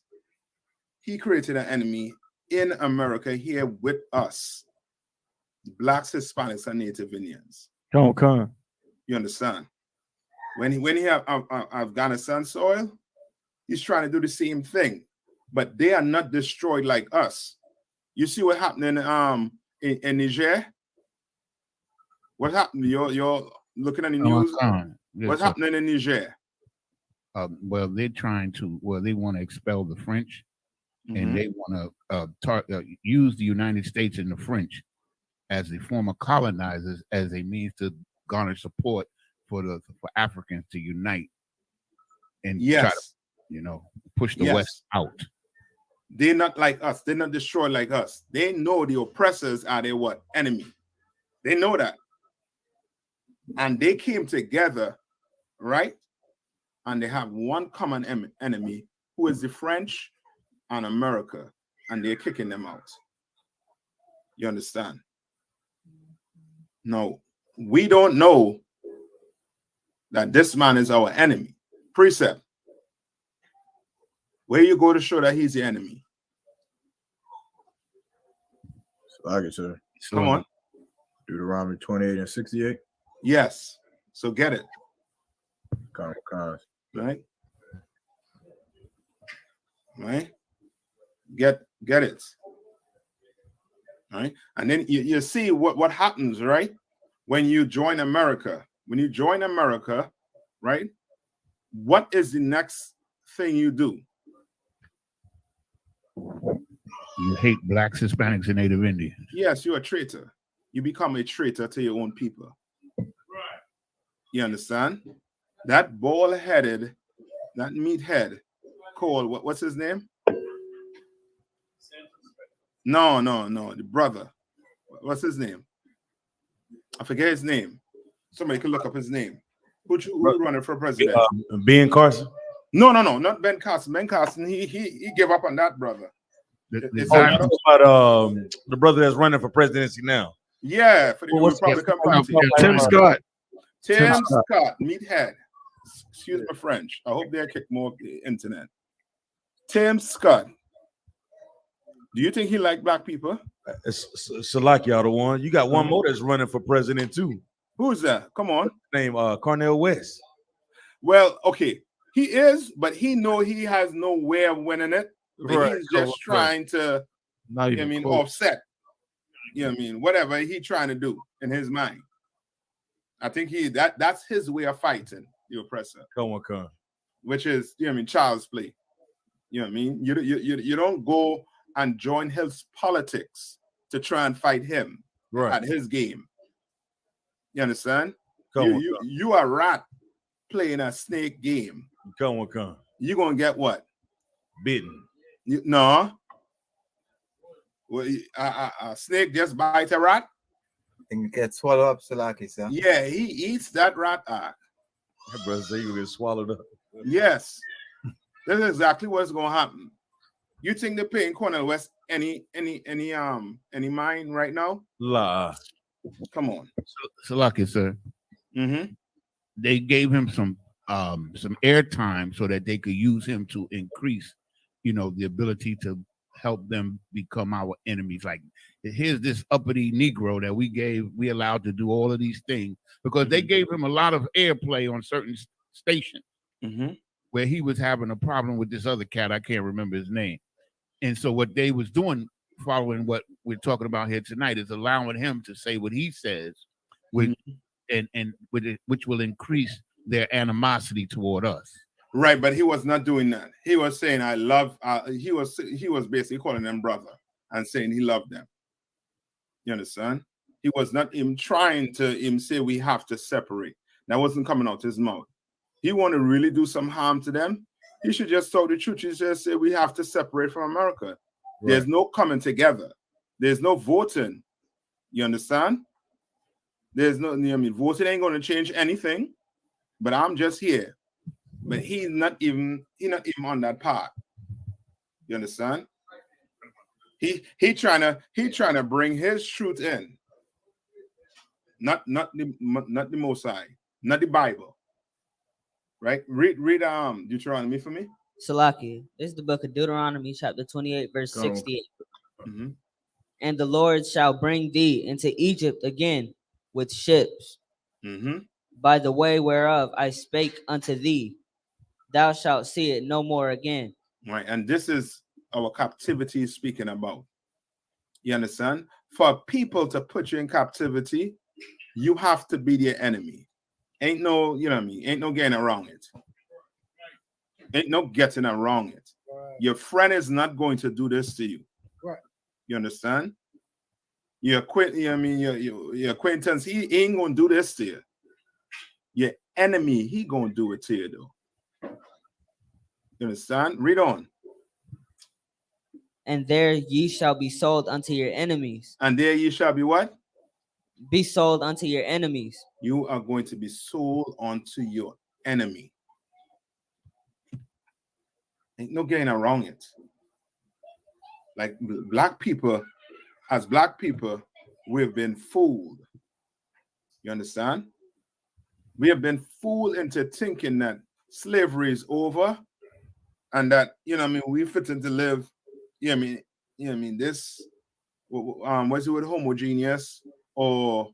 Speaker 6: he created an enemy in America here with us, Blacks, Hispanics, and Native Indians.
Speaker 4: Come.
Speaker 6: You understand? When he have Afghanistan soil, he's trying to do the same thing, but they are not destroyed like us. You see what happened in Niger? What happened? You're looking at the news. What's happening in Niger?
Speaker 7: Well, they're they want to expel the French, and they want to use the United States and the French as the former colonizers as a means to garner support for Africans to unite and try to, push the West out.
Speaker 6: They're not like us. They're not destroyed like us. They know the oppressors are their what? Enemy. They know that. And they came together, right? And they have one common enemy, who is the French and America. and they're kicking them out. You understand? No, we don't know that this man is our enemy. Precept. Where you go to show that he's the enemy?
Speaker 1: So I get sir.
Speaker 6: Come on.
Speaker 1: Deuteronomy 28 and 68.
Speaker 6: Yes. So get it. Right? Right? Get it. Right? And then you see what happens, right? When you join America. When you join America, right? What is the next thing you do?
Speaker 7: You hate blacks, Hispanics, and Native Indians.
Speaker 6: Yes, you're a traitor. You become a traitor to your own people. Right. You understand? That bald-headed, that meathead called, what's his name? No, the brother. What's his name? I forget his name. Somebody could look up his name. Who running for president?
Speaker 2: Ben Carson?
Speaker 6: No, not Ben Carson. Ben Carson, he gave up on that, brother.
Speaker 2: About the brother that's running for presidency now.
Speaker 6: Yeah, for the Republican Party.
Speaker 4: Tim Scott.
Speaker 6: Tim Scott, meathead. Excuse my French. I hope they kick more internet. Tim Scott. Do you think he like black people?
Speaker 2: Salakia, the one. You got one more that's running for president too.
Speaker 6: Who's that? Come on.
Speaker 2: Name Cornel West.
Speaker 6: Well, okay. He is, but he know he has no way of winning it. But
Speaker 2: Right.
Speaker 6: he's just trying to, offset. You know what I mean? Whatever he trying to do in his mind. I think that's his way of fighting the oppressor.
Speaker 2: Come on.
Speaker 6: Which is, child's play. You know what I mean? You don't go and join his politics to try and fight him at his game. You understand? You are a rat playing a snake game.
Speaker 2: Come.
Speaker 6: You're gonna get what?
Speaker 2: Bitten.
Speaker 6: No. Well, a snake just bites a rat
Speaker 8: and gets swallowed up, Salaki, sir.
Speaker 6: Yeah, he eats that rat.
Speaker 2: That brother say you get swallowed up.
Speaker 6: Yes, this is exactly what's gonna happen. You think they're paying Cornel West any mind right now?
Speaker 2: La.
Speaker 6: Come on.
Speaker 7: Salaki, sir.
Speaker 6: Mm-hmm.
Speaker 7: They gave him some airtime so that they could use him to increase, the ability to help them become our enemies. Like, here's this uppity Negro that we allowed to do all of these things because they gave him a lot of airplay on certain stations where he was having a problem with this other cat. I can't remember his name. And so what they was doing, following what we're talking about here tonight, is allowing him to say what he says, which will increase their animosity toward us.
Speaker 6: Right, but he was not doing that. He was saying, "I love." He was basically calling them brother and saying he loved them. You understand? He was not even trying to say we have to separate. That wasn't coming out his mouth. He want to really do some harm to them. He should just talk the truth. He just say we have to separate from America. Right. There's no coming together. There's no voting. You understand? There's no. Voting ain't going to change anything. But I'm just here. But he's not even on that part. You understand? He trying to bring his truth in. Not the Most High, not the Bible. Right? Read Deuteronomy for me.
Speaker 17: Salaki, this is the book of Deuteronomy, chapter 28, verse 68.
Speaker 6: Mm-hmm.
Speaker 17: And the Lord shall bring thee into Egypt again with ships.
Speaker 6: Mm-hmm.
Speaker 17: By the way whereof I spake unto thee, thou shalt see it no more again.
Speaker 6: Right, and this is our captivity speaking about. You understand? For people to put you in captivity, you have to be their enemy. Ain't no, ain't no getting around it. Ain't no getting around it. Right. Your friend is not going to do this to you. Right. You understand? Your acquaintance, he ain't gonna do this to you. Your enemy, he gonna do it to you though. You understand? Read on.
Speaker 17: And there ye shall be sold unto your enemies.
Speaker 6: And there ye shall be what?
Speaker 17: Be sold unto your enemies.
Speaker 6: You are going to be sold unto your enemy. Ain't no getting around it. Like black people, as black people, we've been fooled. You understand? We have been fooled into thinking that slavery is over and that, we fit to live, this, what's it with homogeneous or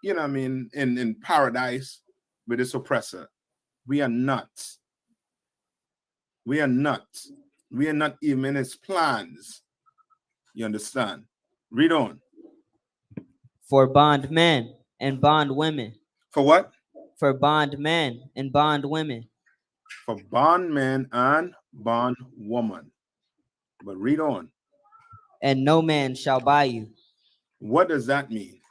Speaker 6: in paradise with this oppressor. We are not. We are not. We are not even in his plans. You understand? Read on.
Speaker 17: For bondmen and bondwomen.
Speaker 6: For what?
Speaker 17: For bondmen and bondwomen.
Speaker 6: For bondmen and bondwoman. But read on.
Speaker 17: And no man shall buy you.
Speaker 6: What does that mean?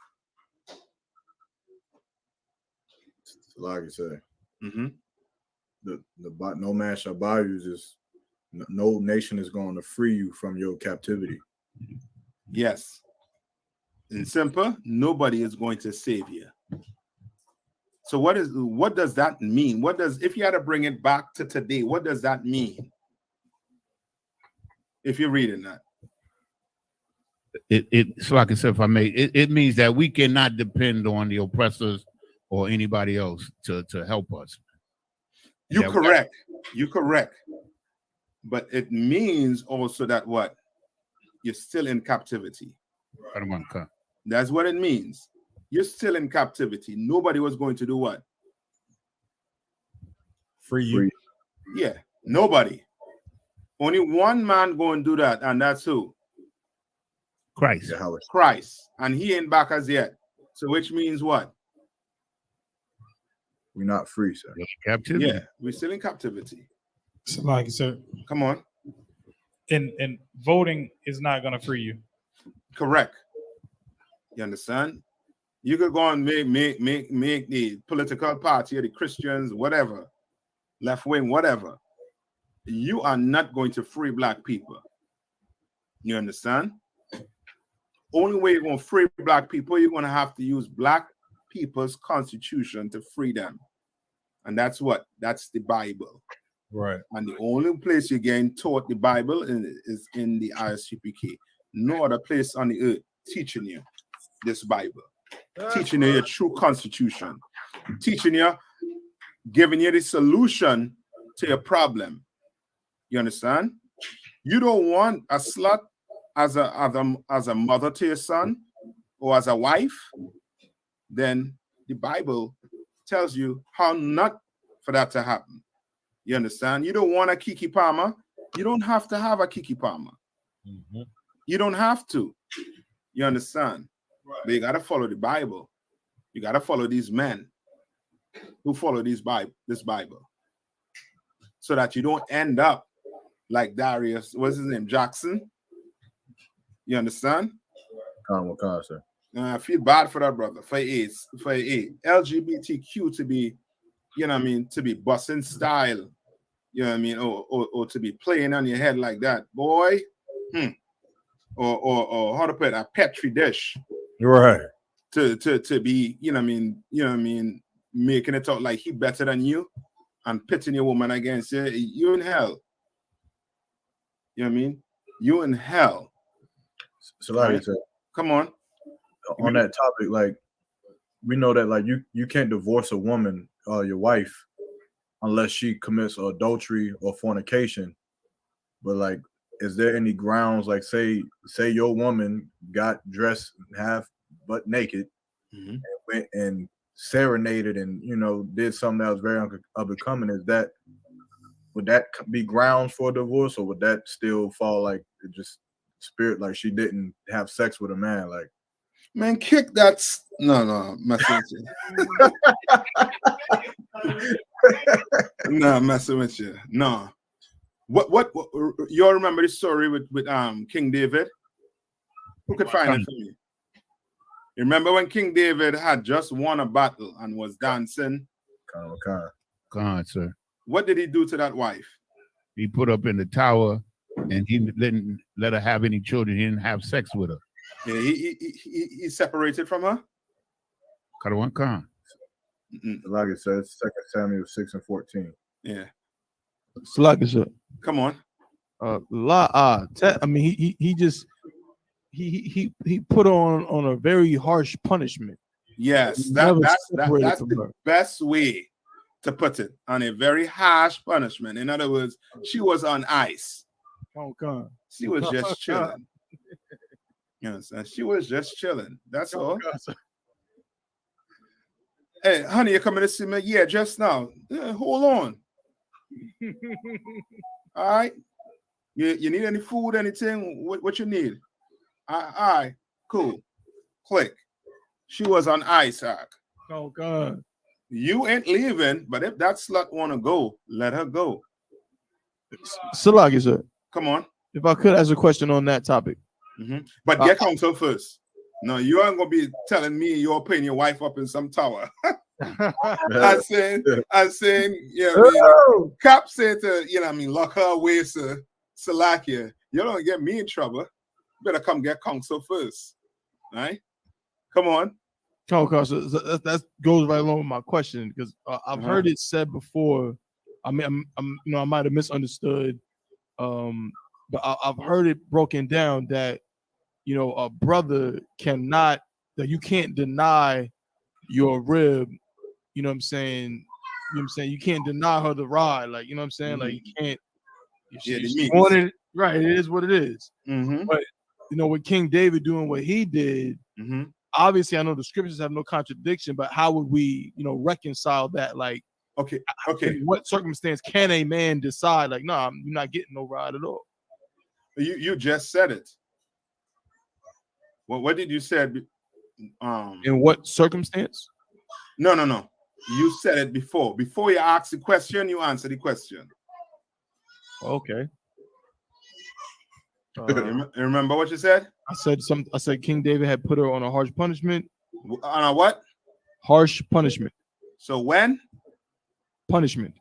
Speaker 1: Like I said, no man shall buy you. Just no nation is going to free you from your captivity.
Speaker 6: Yes. In simple, nobody is going to save you. So what does that mean? If you had to bring it back to today, what does that mean? If you're reading that.
Speaker 7: So like I said, if I may, it means that we cannot depend on the oppressors or anybody else to help us.
Speaker 6: You're correct. You're correct. But it means also that what? You're still in captivity. That's what it means. You're still in captivity. Nobody was going to do what?
Speaker 2: Free you.
Speaker 6: Yeah, nobody. Only one man going to do that, and that's who?
Speaker 7: Christ.
Speaker 6: Christ. And he ain't back as yet. So which means what?
Speaker 1: We're not free, sir.
Speaker 7: Captivity.
Speaker 6: Yeah, we're still in captivity.
Speaker 18: So like, sir.
Speaker 6: Come on.
Speaker 18: And voting is not going to free you.
Speaker 6: Correct. You understand? You could go and make the political party, the Christians, whatever, left wing, whatever. You are not going to free black people. You understand? Only way you're going to free black people, you're going to have to use black people's constitution to free them. And that's what? That's the Bible.
Speaker 2: Right.
Speaker 6: And the only place you're getting taught the Bible is in the I.S.U.P.K. No other place on the earth teaching you this Bible. Teaching you your true constitution. Teaching you, giving you the solution to your problem. You understand? You don't want a slut as a mother to your son or as a wife, then the Bible tells you how not for that to happen. You understand? You don't want a Kiki Palmer. You don't have to have a Kiki Palmer. You don't have to. You understand? But you got to follow the Bible. You got to follow these men who follow this Bible so that you don't end up like Darius, what's his name, Jackson? You understand?
Speaker 1: Sir.
Speaker 6: I feel bad for that brother. For LGBTQ to be, to be busting style, or to be playing on your head like that, boy. Or how to put it, a petri dish.
Speaker 2: Right.
Speaker 6: To be, making it out like he better than you and pitting your woman against you. You in hell. You know what I mean? You in hell.
Speaker 1: So like I said,
Speaker 6: come on.
Speaker 1: On that topic, like we know that like you can't divorce a woman, your wife, unless she commits adultery or fornication. But like, is there any grounds, like say your woman got dressed half butt naked and went and serenaded and did something that was very unbecoming? Would that be grounds for divorce, or would that still fall like it just spirit, like she didn't have sex with a man? Like,
Speaker 6: man, kick that. No, messing with you. No, messing with you. No. What you all remember the story with King David? Who could find it for me? You remember when King David had just won a battle and was dancing?
Speaker 7: Con, sir.
Speaker 6: What did he do to that wife?
Speaker 7: He put up in the tower and he didn't let her have any children. He didn't have sex with her.
Speaker 6: Yeah, he separated from her?
Speaker 7: Con.
Speaker 1: Like it says, 2 Samuel 6:14.
Speaker 6: Yeah.
Speaker 4: Like I said.
Speaker 6: Come on.
Speaker 4: I mean, he just he put on a very harsh punishment.
Speaker 6: Yes,
Speaker 4: He never
Speaker 6: that's
Speaker 4: separated from
Speaker 6: the
Speaker 4: her.
Speaker 6: best way to put it, on a very harsh punishment. In other words, she was on ice. She was just chilling. You understand? She was just chilling. That's all. Hey, honey, you coming to see me? Yeah, just now. Yeah, hold on. All right. You need any food, anything? What you need? All right, cool. Click. She was on Isupk.
Speaker 4: Oh God.
Speaker 6: You ain't leaving, but if that slut wanna go, let her go.
Speaker 4: Salagi, sir.
Speaker 6: Come on.
Speaker 4: If I could ask a question on that topic.
Speaker 6: But get counsel first. No, you aren't gonna be telling me you're paying your wife up in some tower. I saying, yeah, I mean, Cap said to, lock her away, sir. Salakia, you don't get me in trouble. Better come get counsel first. Right? Come on.
Speaker 4: Okay, so that goes right along with my question, because I've heard it said before. I mean, I might have misunderstood, but I've heard it broken down that a brother cannot, that you can't deny your rib. You know what I'm saying? You can't deny her the ride. Like, you know what I'm saying? Like, you can't. She wanted it, right? It is what it is. But with King David doing what he did. Obviously, I know the scriptures have no contradiction, but how would we, reconcile that? Like,
Speaker 6: okay,
Speaker 4: in what circumstance can a man decide, like, no, you're not getting no ride at all?
Speaker 6: You just said it. Well, what did you say?
Speaker 4: In what circumstance?
Speaker 6: No. You said it before. Before you ask the question, you answer the question.
Speaker 4: Okay.
Speaker 6: Remember what you said?
Speaker 4: I said King David had put her on a harsh punishment.
Speaker 6: On a what?
Speaker 4: Harsh punishment.
Speaker 6: So when?
Speaker 4: Punishment.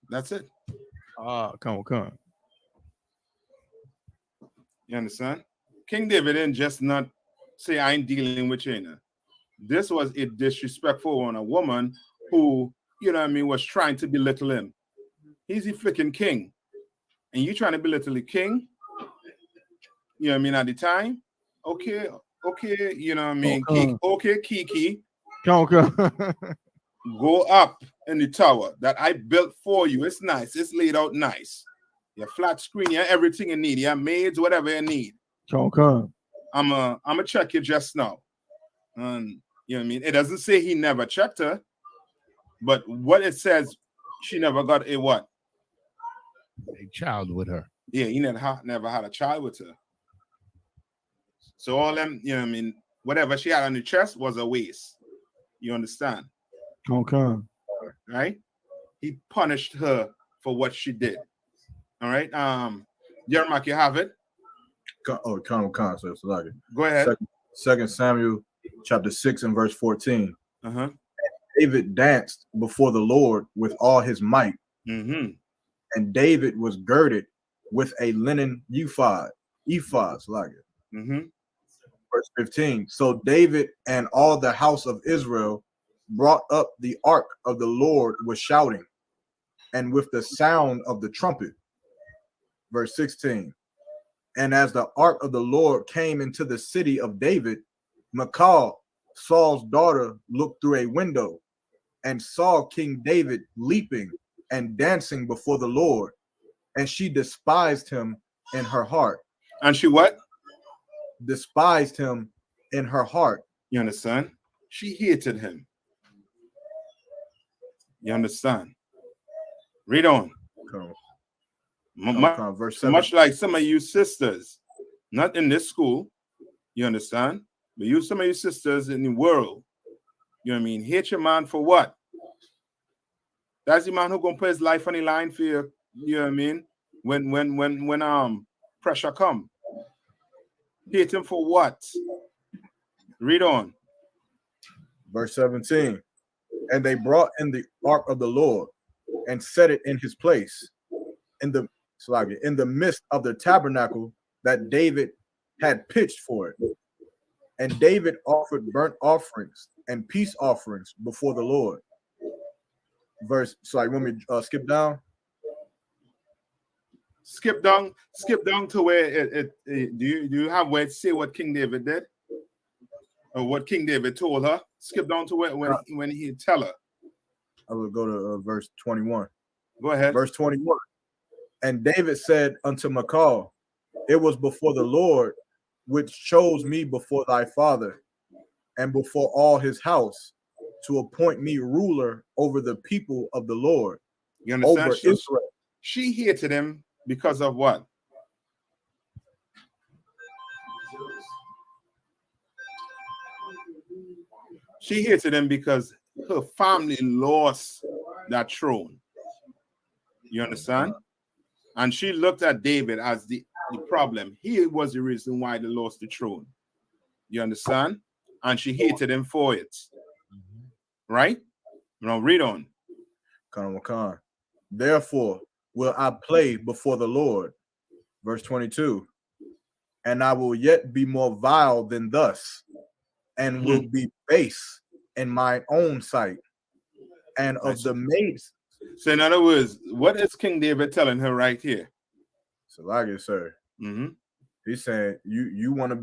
Speaker 6: That's it.
Speaker 4: Come on.
Speaker 6: You understand? King David didn't just not say, I ain't dealing with China. This was a disrespectful on a woman who, was trying to belittle him. He's the freaking king. And you trying to belittle the king? At the time? Okay, Okay, Kiki. Go up in the tower that I built for you. It's nice. It's laid out nice. Your flat screen, everything you need. Your maids, whatever you need. I'm check you just now. And it doesn't say he never checked her, but what it says, she never got a what?
Speaker 7: A child with her.
Speaker 6: Yeah, he never had a child with her. So all them, whatever she had on the chest was a waste. You understand?
Speaker 4: Okay.
Speaker 6: Right? He punished her for what she did. All right. Yermak, you have it?
Speaker 1: Concepts. Like it.
Speaker 6: Go ahead.
Speaker 1: Second Samuel chapter 6 and verse 14. David danced before the Lord with all his might. And David was girded with a linen ephods like it. Verse 15. So David and all the house of Israel brought up the ark of the Lord with shouting and with the sound of the trumpet. Verse 16. And as the ark of the Lord came into the city of David, Michal, Saul's daughter, looked through a window and saw King David leaping and dancing before the Lord, and she despised him in her heart.
Speaker 6: And she what?
Speaker 1: Despised him in her heart.
Speaker 6: You understand? She hated him. You understand? Read on.
Speaker 1: Verse 7.
Speaker 6: Much like some of you sisters, not in this school, you understand? But some of you sisters in the world, hate your man for what? That's the man who gonna put his life on the line for you, when pressure come. Hate him for what? Read on.
Speaker 1: Verse 17. And they brought in the ark of the Lord and set it in his place in the midst of the tabernacle that David had pitched for it. And David offered burnt offerings and peace offerings before the Lord. When we skip down.
Speaker 6: Skip down to where do you have where it say what King David did? Or what King David told her? Skip down to where when he tell her.
Speaker 1: I will go to verse 21.
Speaker 6: Go ahead.
Speaker 1: Verse 21. And David said unto Michal, it was before the Lord which chose me before thy father and before all his house to appoint me ruler over the people of the Lord.
Speaker 6: You understand?
Speaker 1: Over
Speaker 6: So
Speaker 1: Israel.
Speaker 6: she hated him because of what? She hated him because her family lost that throne. You understand? And she looked at David as the problem. He was the reason why they lost the throne. You understand? And she hated him for it. Right? Now read on.
Speaker 1: Therefore will I play before the Lord. Verse 22. And I will yet be more vile than thus, and will be base in my own sight. And of the maids.
Speaker 6: So in other words, what is King David telling her right here?
Speaker 1: So like it, sir. He's saying you want to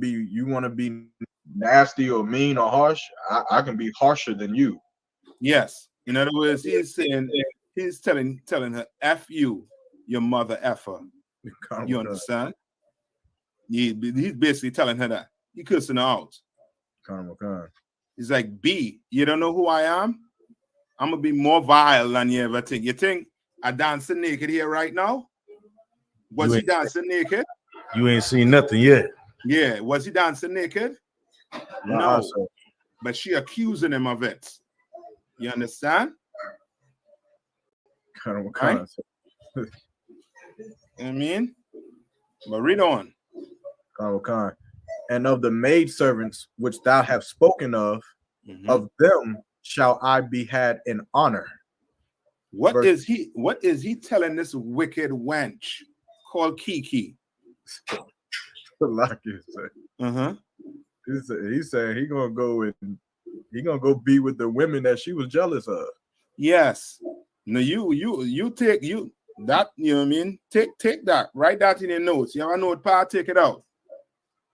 Speaker 1: be nasty or mean or harsh. I can be harsher than you.
Speaker 6: Yes. In other words, he's saying he's telling her, F you, your mother effer. You understand? He's basically telling her that. He cursing her out. He's like, B, you don't know who I am? I'm gonna be more vile than you ever think. You think I dancing naked here right now? Was he dancing naked?
Speaker 2: You ain't seen nothing yet.
Speaker 6: Yeah, was he dancing naked? No. But she accusing him of it. You understand? Right? I mean, but read on.
Speaker 1: And of the maidservants which thou have spoken of them shall I be had in honor.
Speaker 6: What is he telling this wicked wench called Kiki?
Speaker 1: Like you say. He's saying he gonna go be with the women that she was jealous of.
Speaker 6: Yes. No, you take that, you know what I mean? Take that, write that in your notes. You have a notepad, take it out.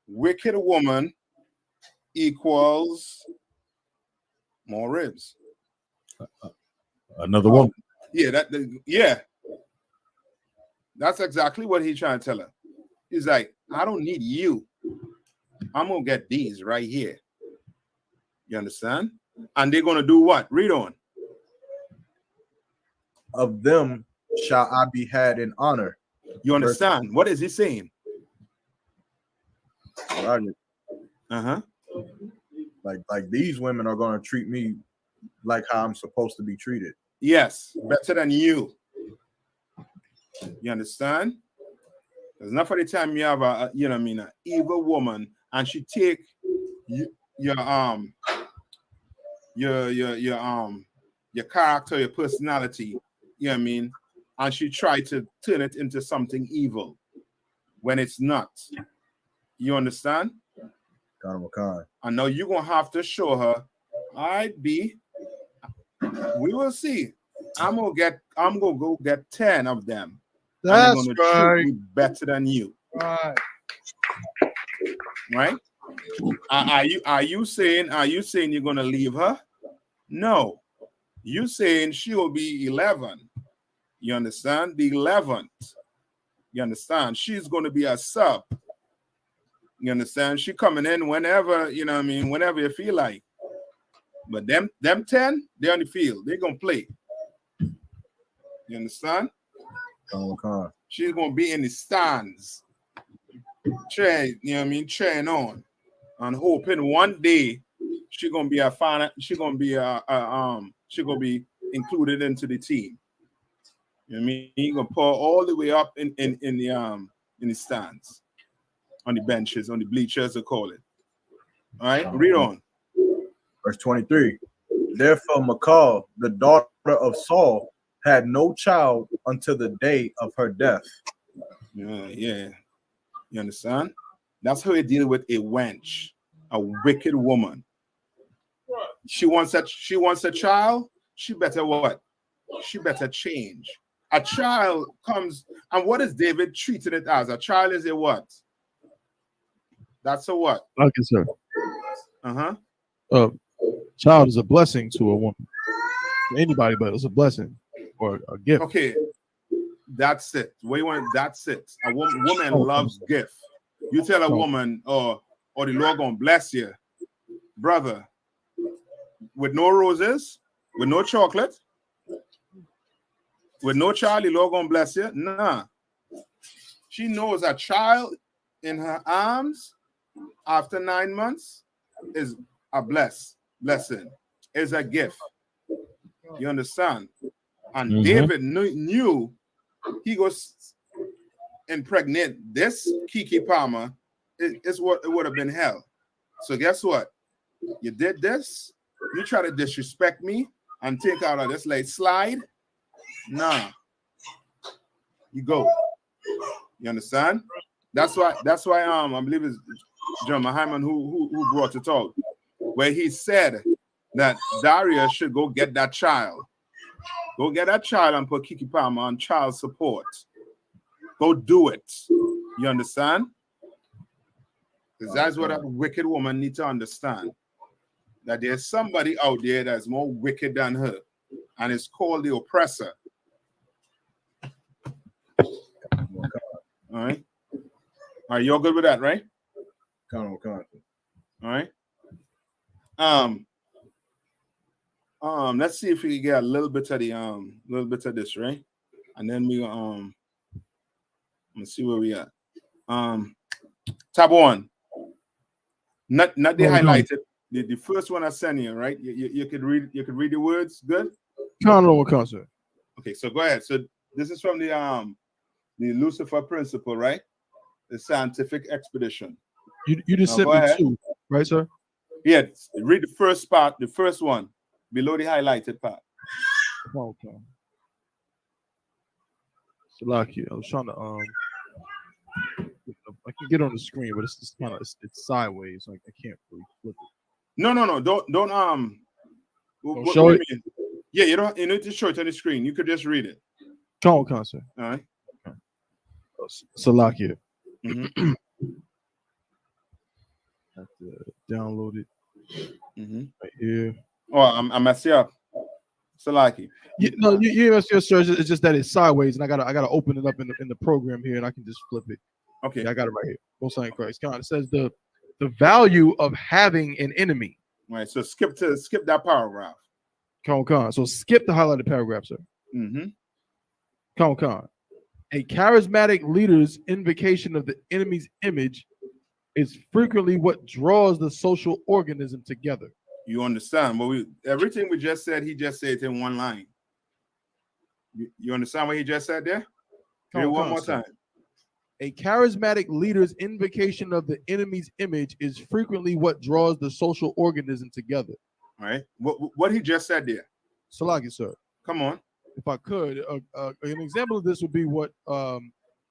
Speaker 6: Wicked woman equals more ribs.
Speaker 2: Another woman.
Speaker 6: Yeah, that's exactly what he's trying to tell her. He's like, I don't need you. I'm gonna get these right here. You understand? And they're gonna do what? Read on.
Speaker 1: Of them shall I be had in honor.
Speaker 6: You understand? What is he saying?
Speaker 1: Like these women are gonna treat me like how I'm supposed to be treated.
Speaker 6: Yes, better than you. You understand? There's enough of the time you have a you know what I mean, an evil woman, and she take your character, your personality, you know what I mean, and she tried to turn it into something evil when it's not. You understand? And now you're gonna have to show her, all right, B, we will see. I'm gonna go get 10 of them.
Speaker 9: That's
Speaker 6: and they're gonna
Speaker 9: right.
Speaker 6: treat me better than you. Right? Are you saying you're gonna leave her? No. You saying she will be 11. You understand? The 11th. You understand? She's gonna be a sub. You understand? She coming in whenever, you know what I mean, whenever you feel like. But them 10, they're on the field. They're gonna play. You understand? She's gonna be in the stands. You know what I mean, cheering on. And hoping one day she's gonna be she's gonna be included into the team. You know what I mean? You're gonna pour all the way up in the stands, on the benches, on the bleachers, they call it. All right, read on.
Speaker 1: Verse 23. Therefore Michal, the daughter of Saul, had no child until the day of her death.
Speaker 6: Yeah. You understand? That's how you deal with a wench, a wicked woman. She wants a child. She better what? She better change. A child comes, and what is David treating it as? A child is a what? That's a what?
Speaker 4: Okay, sir. Child is a blessing to a woman. To anybody, but it's a blessing or a gift.
Speaker 6: Okay, that's it. What you want? That's it. A woman loves gift. You tell a woman, oh, the Lord gonna bless you, brother, with no roses, with no chocolate, with no child, the Lord gonna bless you. Nah. She knows a child in her arms after 9 months is a blessing, is a gift. You understand? And David knew he goes impregnate this Kiki Palmer is what it would have been hell. So guess what? You did this, you try to disrespect me and take out of this like slide. Nah. You go. You understand? That's why I believe it's John Mahaman who brought it out, where he said that Darius should go get that child. Go get that child and put Kiki Palmer on child support. Go do it. You understand? Because that's what a wicked woman needs to understand. That there's somebody out there that's more wicked than her. And it's called the oppressor. All right. All right, you're good with that, right?
Speaker 1: All
Speaker 6: right. Let's see if we can get a little bit of this, right? And then we let's see where we at. Tab 1. Not the highlighted. The first one I sent you, right? You could read the words. Good?
Speaker 4: Concert.
Speaker 6: Okay, so go ahead. So this is from the Lucifer Principle, right? The scientific expedition.
Speaker 4: You just sent me two, right, sir?
Speaker 6: Yeah, read the first part, the first one, below the highlighted part.
Speaker 4: Okay. So like I was trying to I can get on the screen, but it's kind of it's sideways, like I can't really flip it.
Speaker 6: No, don't
Speaker 4: show it.
Speaker 6: Yeah, you need to show it on the screen. You could just read it.
Speaker 4: Concert.
Speaker 6: All right.
Speaker 4: Salakia. Have to download it right here.
Speaker 6: Oh, I'm messing up. Salaki.
Speaker 4: No, you mess your search. It's just that it's sideways, and I gotta open it up in the program here, and I can just flip it.
Speaker 6: Okay,
Speaker 4: yeah, I got it right here. Most High in Christ. God, it says the value of having an enemy.
Speaker 6: Right. So skip that paragraph.
Speaker 4: Con. So skip the highlighted paragraph, sir. Con. A charismatic leader's invocation of the enemy's image is frequently what draws the social organism together.
Speaker 6: You understand? But everything we just said, he just said it in one line. You understand what he just said there? Read one more time.
Speaker 4: A charismatic leader's invocation of the enemy's image is frequently what draws the social organism together.
Speaker 6: All right. What he just said there?
Speaker 4: Salaki, sir.
Speaker 6: Come on.
Speaker 4: If I could, an example of this would be what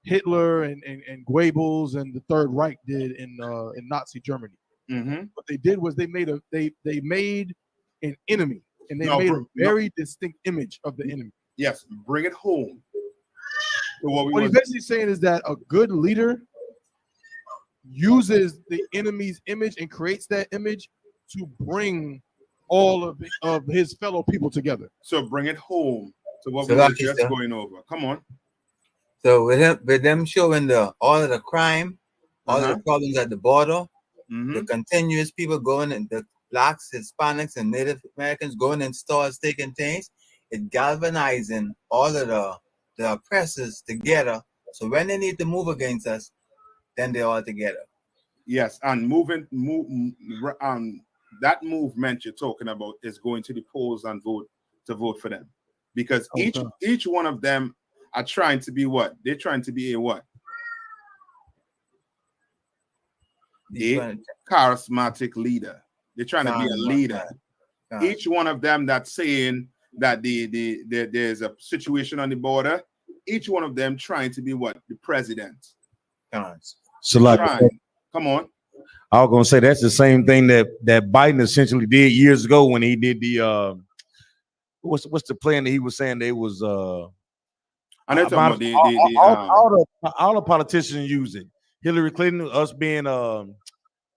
Speaker 4: Hitler and Goebbels and the Third Reich did in Nazi Germany. What they did was they made an enemy, and they made a very distinct image of the enemy.
Speaker 6: Yes, bring it home. So
Speaker 4: what he's basically saying is that a good leader uses the enemy's image and creates that image to bring all of his fellow people together.
Speaker 6: So bring it home to what we were just going over. Come on.
Speaker 8: So with them showing all of the crime, all of the problems at the border, the continuous people going in, the blacks, Hispanics, and Native Americans going in stores taking things, it galvanizing all of the oppressors together. So when they need to move against us, then they're all together.
Speaker 6: Yes, and that movement you're talking about is going to the polls and vote for them, because each one of them are trying to be what? They're trying to be a what? A charismatic leader. They're trying to be a leader. Each one of them that's saying that there's a situation on the border. Each one of them trying to be what? The president.
Speaker 19: So like,
Speaker 6: come on.
Speaker 19: I was gonna say that's the same thing that Biden essentially did years ago when he did the what's the plan that he was saying they was
Speaker 6: And I talking about
Speaker 2: all the politicians use it. Hillary Clinton, us being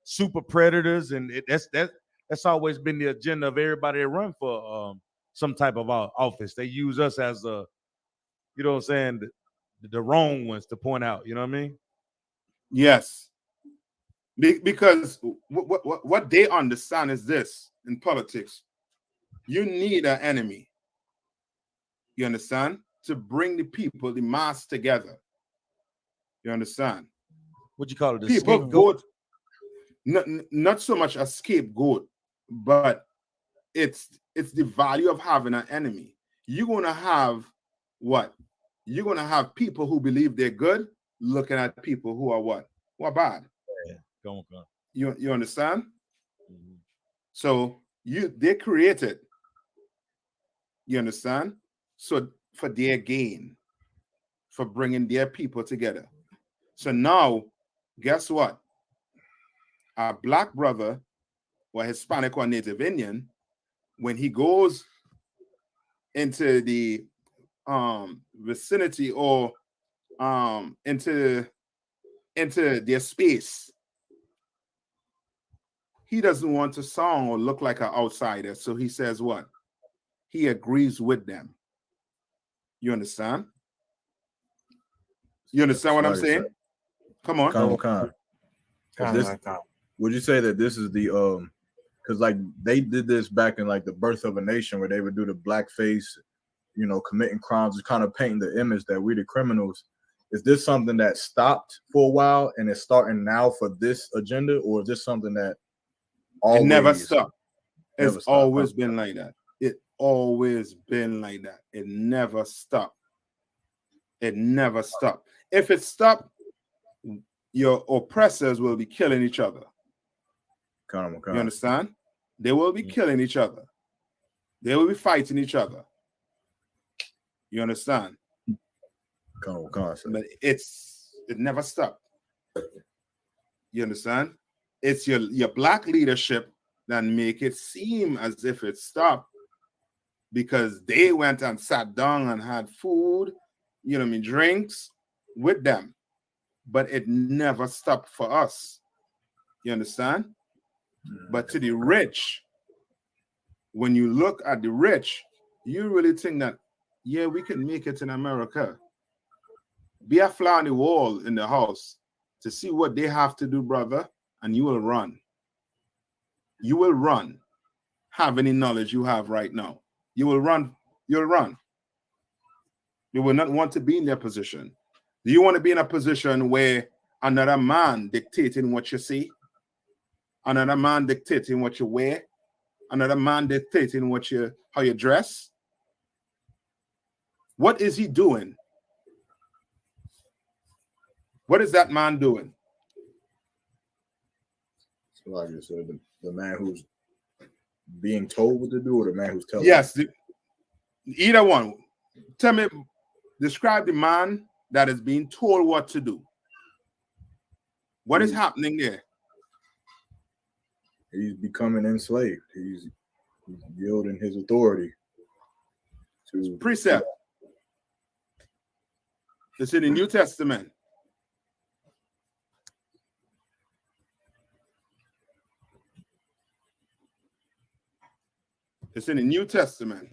Speaker 2: super predators, and that's always been the agenda of everybody that run for some type of office. They use us as you know what I'm saying, the wrong ones to point out. You know what I mean?
Speaker 6: Yes. Because what they understand is this in politics: you need an enemy. You understand? To bring the people, the mass together. You understand?
Speaker 2: What you call it?
Speaker 6: People vote. Not so much a scapegoat, but it's the value of having an enemy. You're gonna have what? You're gonna have people who believe they're good looking at people who are what? Who are bad.
Speaker 2: Yeah, go on.
Speaker 6: You understand? So they created. You understand? So for their gain, for bringing their people together. So now, guess what? A black brother or Hispanic or Native Indian, when he goes into the vicinity or into their space, he doesn't want to sound or look like an outsider. So he says what? He agrees with them. You understand? You understand what I'm saying? Come on.
Speaker 1: Would you say that this is the because like they did this back in like the Birth of a Nation, where they would do the blackface, you know, committing crimes, just kind of painting the image that we the criminals. Is this something that stopped for a while and it's starting now for this agenda, or is this something that
Speaker 6: it never stopped?
Speaker 1: Never
Speaker 6: It's
Speaker 1: stopped,
Speaker 6: always been like that. It always been like that. It never stopped. It never stopped. If it stopped, your oppressors will be killing each other. You understand? They will be killing each other. They will be fighting each other. You understand? But it never stopped. You understand? It's your black leadership that make it seem as if it stopped because they went and sat down and had food, you know what I mean, drinks with them. But it never stopped for us. You understand? But to the rich, when you look at the rich, you really think that, yeah, we can make it in America. Be a fly on the wall in the house to see what they have to do, brother, and you will run. You will run. Have any knowledge you have right now. You will run. You'll run. You will not want to be in their position. Do you want to be in a position where another man dictating what you see? Another man dictating what you wear? Another man dictating how you dress? What is he doing? What is that man doing?
Speaker 1: So like you said, the man who's being told what to do, or the man who's telling?
Speaker 6: Yes, either one. Tell me, describe the man that is being told what to do. What is happening there?
Speaker 1: He's becoming enslaved. He's yielding his authority to
Speaker 6: precept. It's in the New Testament. It's in the New Testament.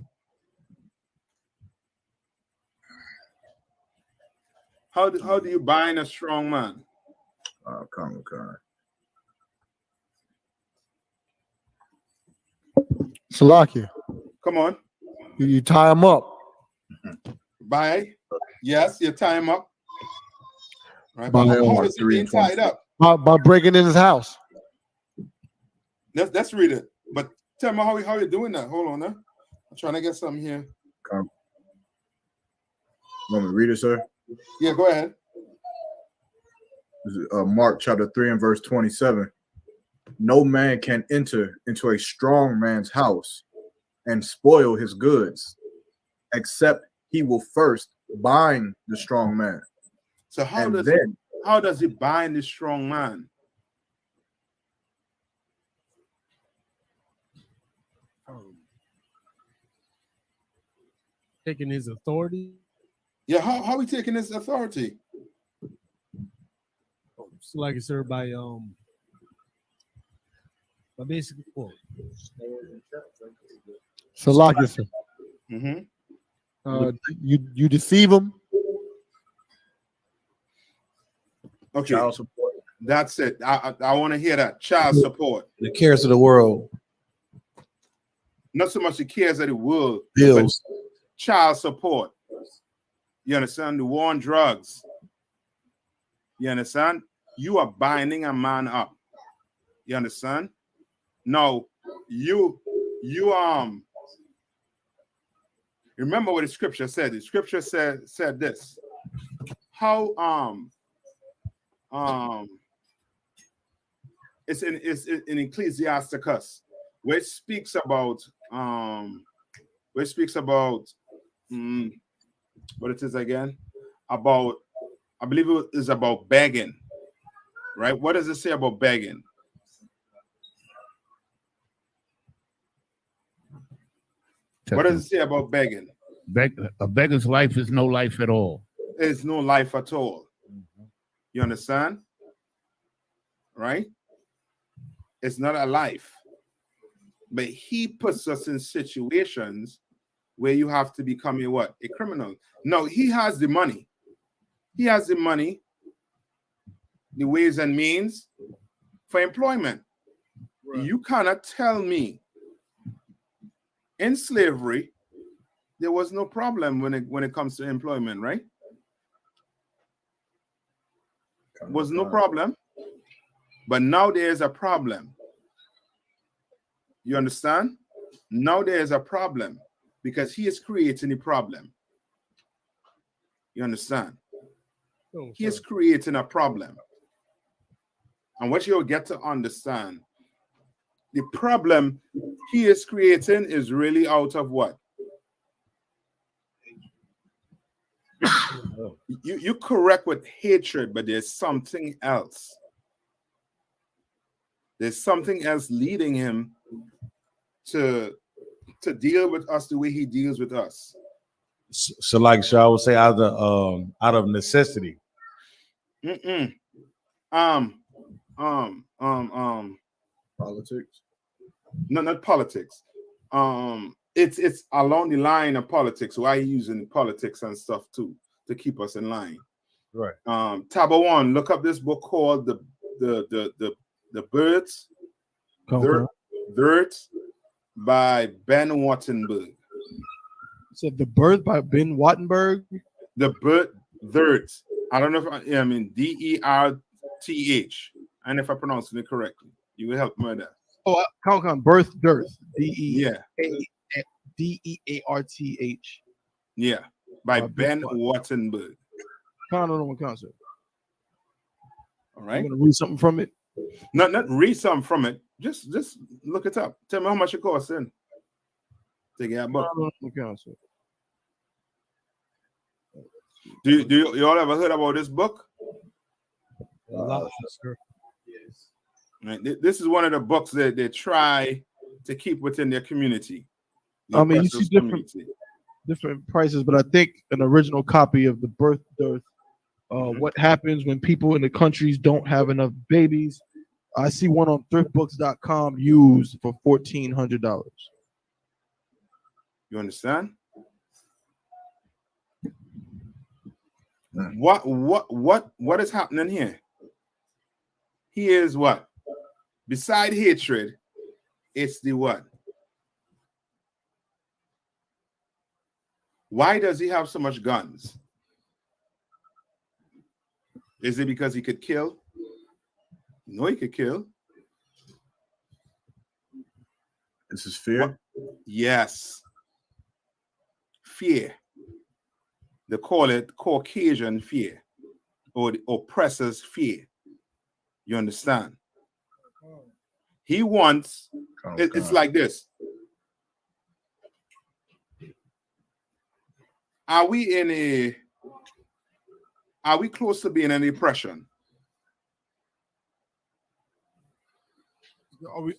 Speaker 6: How do you bind a strong man?
Speaker 9: Salakia.
Speaker 6: Come on.
Speaker 9: You tie him up.
Speaker 6: Yes, you tie him up. Right.
Speaker 9: By,
Speaker 6: How is he being tied up?
Speaker 9: By breaking in his house.
Speaker 6: Let's read it. But tell me how you're doing that. Hold on, I'm trying to get something here.
Speaker 1: Want me to read it, sir?
Speaker 6: Yeah, go ahead.
Speaker 1: This is, Mark chapter 3 and verse 27. No man can enter into a strong man's house and spoil his goods, except he will first bind the strong man.
Speaker 6: So how does he bind the strong man?
Speaker 15: Taking his authority.
Speaker 6: Yeah, how we taking this authority?
Speaker 15: So like it's sir by basically
Speaker 9: Salakia, sir.
Speaker 6: Mm-hmm.
Speaker 9: You deceive them.
Speaker 6: Okay.
Speaker 1: Child support.
Speaker 6: That's it. I want to hear that. Child support.
Speaker 19: The cares of the world.
Speaker 6: Not so much the cares of the world.
Speaker 19: Bills.
Speaker 6: But child support. You understand? The war on drugs. You understand? You are binding a man up. You understand? Now, you remember what the scripture said. The scripture said this. How it's in Ecclesiasticus, where it speaks about what it is again? About, I believe it is about begging. Right? What does it say about begging? What does it say about begging?
Speaker 7: A beggar's life is no life at all.
Speaker 6: It's no life at all. You understand? Right? It's not a life. But he puts us in situations where you have to become a what? A criminal. No, he has the money. He has the money, the ways and means for employment. Right. You cannot tell me in slavery there was no problem when it comes to employment, right? Was no problem. But now there's a problem. You understand? Now there's a problem because he is creating a problem. You understand? He is creating a problem. And what you'll get to understand, the problem he is creating is really out of what? You correct with hatred, but there's something else. There's something else leading him to deal with us the way he deals with us.
Speaker 19: So like I would say out of necessity.
Speaker 1: Politics.
Speaker 6: No, not politics. It's along the line of politics. Why using politics and stuff too to keep us in line.
Speaker 19: Right.
Speaker 6: Tab 1, look up this book called the Birds, Dirt by Ben Wattenberg.
Speaker 4: So The Birth by Ben Wattenberg?
Speaker 6: The Dirt. I don't know if I mean DERTH. And if I pronounce it correctly, you will help me with that.
Speaker 4: Oh, count Birth Dearth. DEARTH.
Speaker 6: Yeah. By Ben Wattenberg.
Speaker 4: Count on one concert.
Speaker 6: All right.
Speaker 4: I'm gonna read something from it.
Speaker 6: Not read something from it. Just look it up. Tell me how much it costs then. Take it out book. Do you all ever heard about this book?
Speaker 15: Yes.
Speaker 6: Right. This is one of the books that they try to keep within their community.
Speaker 4: I mean, you see different prices, but I think an original copy of The Birth Dearth, what happens when people in the countries don't have enough babies. I see one on thriftbooks.com used for $1,400.
Speaker 6: You understand? What is happening here? Here is what? Beside hatred, it's the what? Why does he have so much guns? Is it because he could kill? No, he could kill.
Speaker 1: This is fear?
Speaker 6: What? Yes. Fear. They call it Caucasian fear, or the oppressor's fear. You understand? He wants, it's like this. Are we close to being in a depression?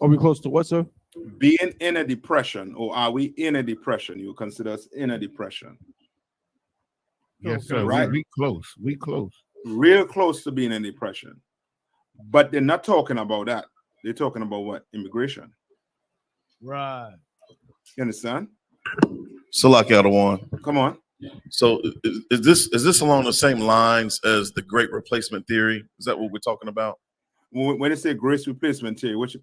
Speaker 4: Are we close to what, sir?
Speaker 6: Being in a depression, or are we in a depression? You consider us in a depression.
Speaker 7: Yes, sir.
Speaker 6: Right?
Speaker 7: We close. We close.
Speaker 6: Real close to being in depression. But they're not talking about that. They're talking about what? Immigration.
Speaker 15: Right.
Speaker 6: You understand?
Speaker 16: Salaki Adawan.
Speaker 6: Come on.
Speaker 16: So is this along the same lines as the Great Replacement Theory? Is that what we're talking about?
Speaker 6: When they say Great Replacement Theory, which?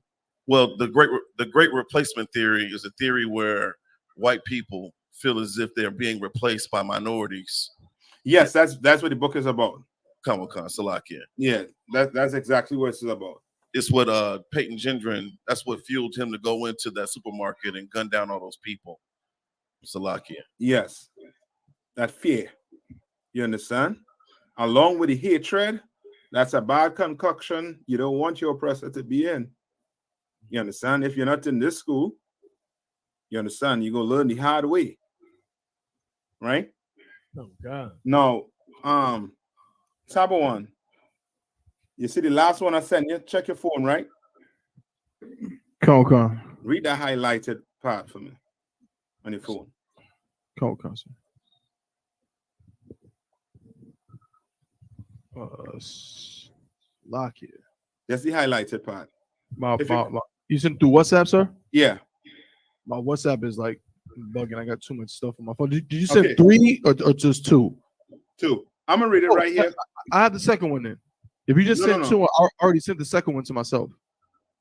Speaker 16: Well, the Great Replacement Theory is a theory where white people feel as if they're being replaced by minorities.
Speaker 6: Yes, that's what the book is about.
Speaker 16: Come on, Salakia.
Speaker 6: Yeah, that's exactly what it's about.
Speaker 16: It's what Peyton Gendron, that's what fueled him to go into that supermarket and gun down all those people. Salakia.
Speaker 6: Yes, that fear. You understand? Along with the hatred, that's a bad concoction. You don't want your oppressor to be in. You understand? If you're not in this school, you understand? You're gonna learn the hard way. Right?
Speaker 15: Oh God.
Speaker 6: Now, Sabawan, you see the last one I sent you? Check your phone, right?
Speaker 4: Come on.
Speaker 6: Read that highlighted part for me on your phone.
Speaker 4: Come on, sir. Lock it.
Speaker 6: That's the highlighted part.
Speaker 4: You sent through WhatsApp, sir?
Speaker 6: Yeah.
Speaker 4: My WhatsApp is like bugging. I got too much stuff on my phone. Did you send 3 or just 2?
Speaker 6: 2. I'm gonna read it right here.
Speaker 4: I have the second one then. If you just sent 2, I already sent the second one to myself.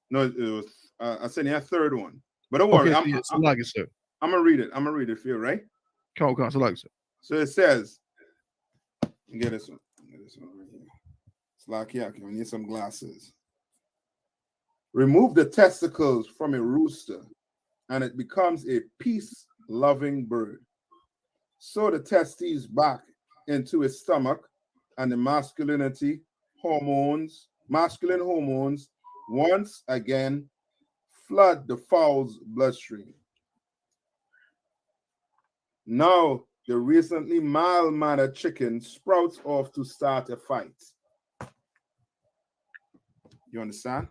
Speaker 6: No, it was I sent you a third one. But don't worry,
Speaker 4: Okay, I'm
Speaker 6: gonna read it. I'm gonna read it for you, right?
Speaker 4: Come on, sir.
Speaker 6: So it says, get this one. Right here. It's like, yeah, I need some glasses. Remove the testicles from a rooster, and it becomes a peace-loving bird. Sew the testes back into its stomach, and the masculine hormones once again flood the fowl's bloodstream. Now the recently mild-mannered chicken sprouts off to start a fight. You understand?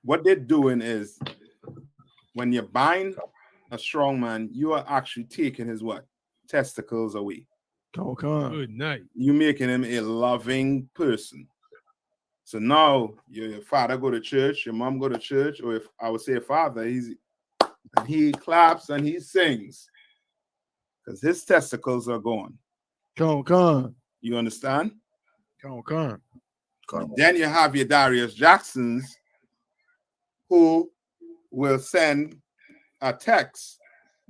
Speaker 6: What they're doing is, when you bind a strong man, you are actually taking his what? Testicles away.
Speaker 15: Good night.
Speaker 6: You making him a loving person. So now your father go to church, your mom go to church, or if I would say a father, he claps and he sings because his testicles are gone.
Speaker 4: Come on.
Speaker 6: You understand?
Speaker 4: Come on.
Speaker 6: Then you have your Darius Jacksons who will send a text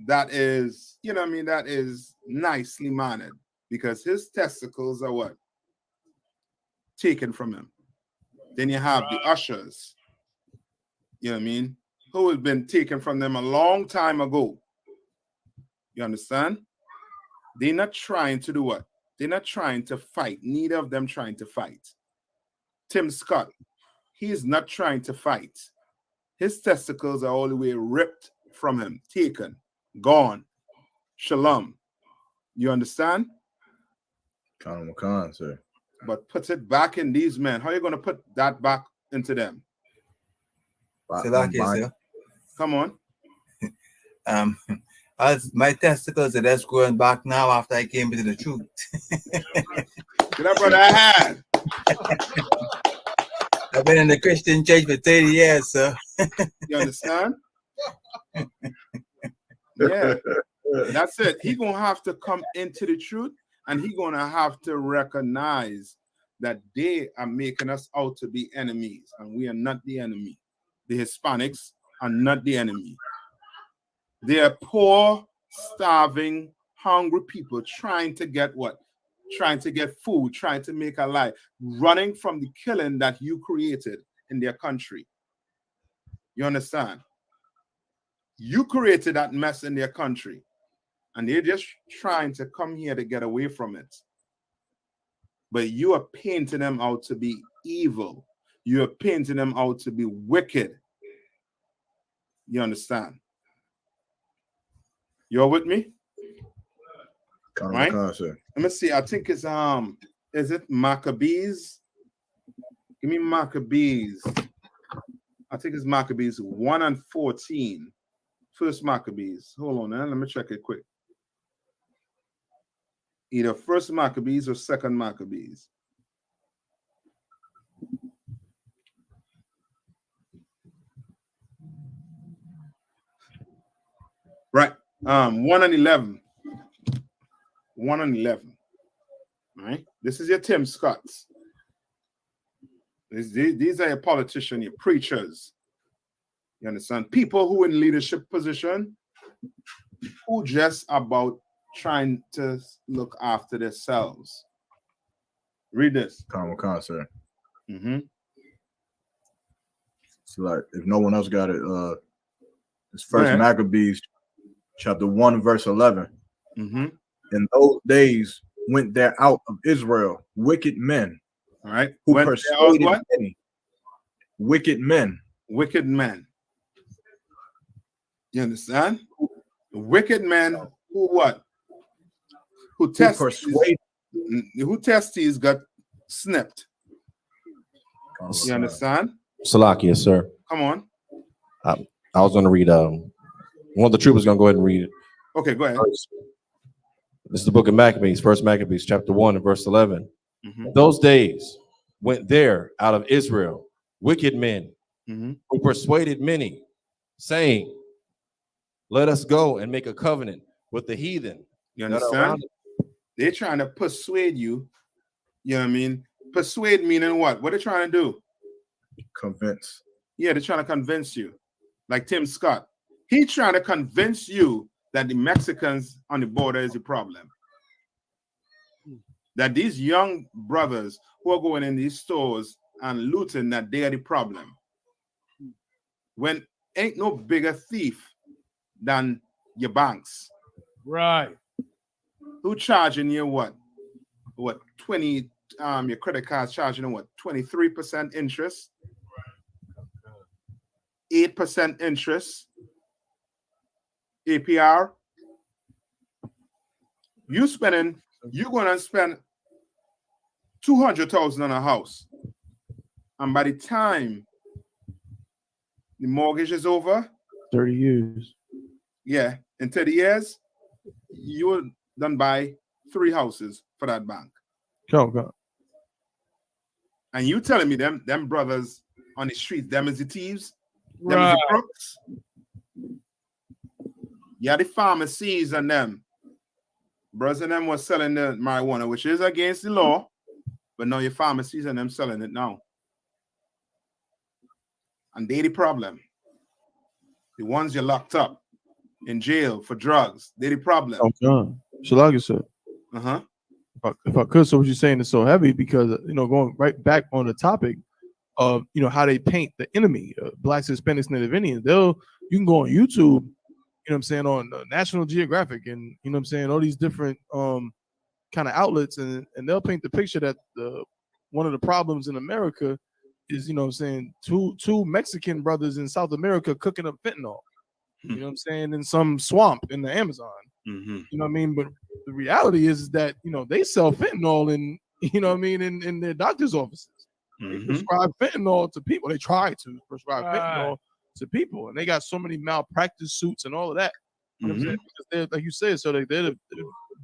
Speaker 6: that is, that is nicely mannered because his testicles are what? Taken from him. Then you have the ushers, who has been taken from them a long time ago. You understand? They're not trying to do what? They're not trying to fight. Neither of them trying to fight. Tim Scott, he is not trying to fight. His testicles are all the way ripped from him, taken, gone. Shalom. You understand?
Speaker 1: Khan, sir.
Speaker 6: But put it back in these men. How are you going to put that back into them? Come on.
Speaker 8: As my testicles are just growing back now after I came into the truth.
Speaker 6: Get up, brother. I had.
Speaker 8: I've been in the Christian church for 30 years, sir.
Speaker 6: You understand? Yeah. That's it. He's going to have to come into the truth, and he's going to have to recognize that they are making us out to be enemies, and we are not the enemy. The Hispanics are not the enemy. They are poor, starving, hungry people trying to get what? Trying to get food, trying to make a life, running from the killing that you created in their country. You understand? You created that mess in their country, and they're just trying to come here to get away from it. But you are painting them out to be evil. You are painting them out to be wicked. You understand? You're with me? Right? Let me see. I think it's is it Maccabees? Give me Maccabees. I think it's Maccabees 1 and 14. First Maccabees. Hold on, man. Let me check it quick. Either first Maccabees or second Maccabees. Right. 1 and 11. 1 and 11. Right. This is your Tim Scotts. These are your politicians, your preachers. You understand? People who in leadership position who just about trying to look after themselves. Read this.
Speaker 1: Common concept.
Speaker 6: Mm-hmm.
Speaker 1: So like if no one else got it, it's first
Speaker 6: Right.
Speaker 1: Maccabees chapter 1, verse 11.
Speaker 6: Mm-hmm.
Speaker 1: In those days went there out of Israel wicked men.
Speaker 6: All right.
Speaker 1: Who
Speaker 6: Went
Speaker 1: persuaded
Speaker 6: what?
Speaker 1: many. Wicked men.
Speaker 6: Wicked men. You understand? Wicked men who what? Who testes got snipped. You understand?
Speaker 20: Salakia, sir.
Speaker 6: Come on.
Speaker 20: I was going to read. One of the troopers going to go ahead and read it.
Speaker 6: Okay, go ahead.
Speaker 20: This is the book of Maccabees, first Maccabees, chapter 1 and verse 11.
Speaker 6: Mm-hmm.
Speaker 20: Those days went there out of Israel wicked men
Speaker 6: Mm-hmm.
Speaker 20: who persuaded many, saying, let us go and make a covenant with the heathen.
Speaker 6: You understand? They're trying to persuade you. You know what I mean? Persuade meaning what? What are they trying to do?
Speaker 1: Convince.
Speaker 6: Yeah, they're trying to convince you. Like Tim Scott. He's trying to convince you that the Mexicans on the border is the problem. That these young brothers who are going in these stores and looting, that they are the problem. When ain't no bigger thief than your banks.
Speaker 15: Right.
Speaker 6: Who charging you what? What 20 your credit card's charging you what? 23% interest, 8% interest, APR. You're gonna spend 200,000 on a house. And by the time the mortgage is over,
Speaker 4: 30 years.
Speaker 6: yeah, in 30 years, you will done buy 3 houses for that bank.
Speaker 4: God.
Speaker 6: And you telling me them brothers on the streets, them is the thieves, them
Speaker 15: Right.
Speaker 6: is the crooks. Yeah, the pharmacies and them. Brothers and them was selling the marijuana, which is against the law, but now your pharmacies and them selling it now. And they the problem. The ones you locked up in jail for drugs, they the problem.
Speaker 4: Oh, God. Shalaga, sir.
Speaker 6: Uh-huh.
Speaker 4: If I could, so what you're saying is so heavy because, going right back on the topic of, how they paint the enemy, blacks, Hispanics, Native Indians. You can go on YouTube, on National Geographic and, all these different kind of outlets and they'll paint the picture that one of the problems in America is, two Mexican brothers in South America cooking up fentanyl, in some swamp in the Amazon.
Speaker 6: Mm-hmm.
Speaker 4: You know what I mean? But the reality is that, they sell fentanyl in, in their doctor's offices. They prescribe fentanyl to people. They try to prescribe fentanyl to people. And they got so many malpractice suits and all of that. You know what I'm saying? Because they're, like you said, so they're the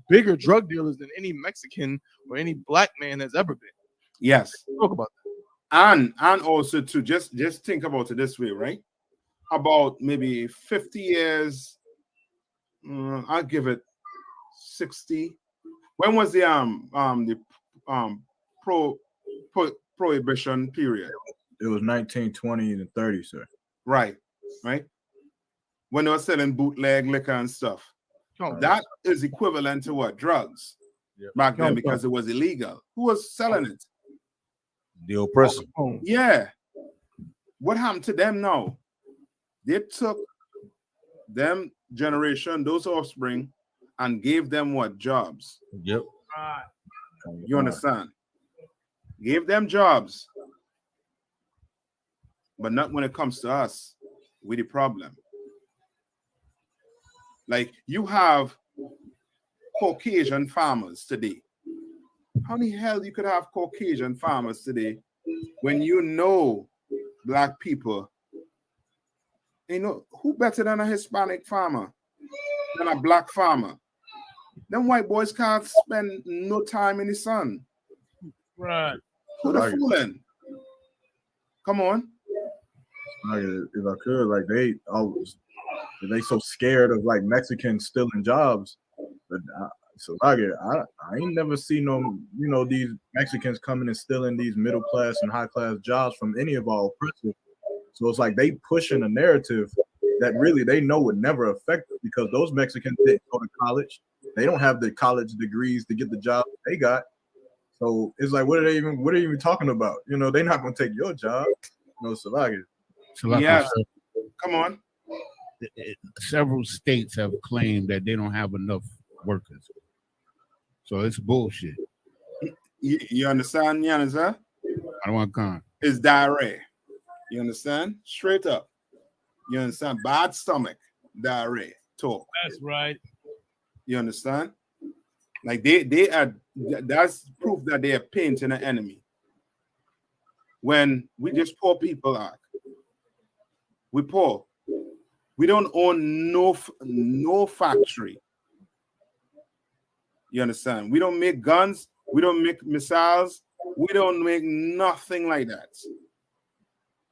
Speaker 4: bigger drug dealers than any Mexican or any black man has ever been.
Speaker 6: Yes.
Speaker 4: Talk about that.
Speaker 6: And also to just think about it this way, right? About maybe 50 years, I'll give it 60. When was the prohibition period?
Speaker 1: It was 1920 and 30, sir.
Speaker 6: Right. When they were selling bootleg liquor and stuff. That is equivalent to what? Drugs. Back then because it was illegal. Who was selling it?
Speaker 19: The oppressor.
Speaker 6: Yeah. What happened to them now? They took them generation, those offspring, and gave them what? Jobs.
Speaker 19: Yep.
Speaker 6: You understand? Gave them jobs. But not when it comes to us. We're the problem. Like you have Caucasian farmers today. How the hell you could have Caucasian farmers today when black people? Who better than a Hispanic farmer, than a black farmer? Them white boys can't spend no time in the sun.
Speaker 15: Right.
Speaker 6: Who the fooling? Come on.
Speaker 1: Like, if I could, like they so scared of like Mexicans stealing jobs, but so like I ain't never seen no these Mexicans coming and stealing these middle class and high class jobs from any of our oppressors. So it's like they pushing a narrative that really they know would never affect them because those Mexicans didn't go to college. They don't have the college degrees to get the job they got. So it's like, what are they even talking about? They're not gonna take your job. So like it.
Speaker 6: Yeah, come on.
Speaker 7: Several states have claimed that they don't have enough workers. So it's bullshit.
Speaker 6: You understand? You understand?
Speaker 7: I don't want to come.
Speaker 6: It's diarrhea. You understand? Straight up. You understand? Bad stomach, diarrhea, talk.
Speaker 15: That's right.
Speaker 6: You understand? Like they are. That's proof that they are painting an enemy. When we just poor people are. We poor. We don't own no factory. You understand? We don't make guns. We don't make missiles. We don't make nothing like that.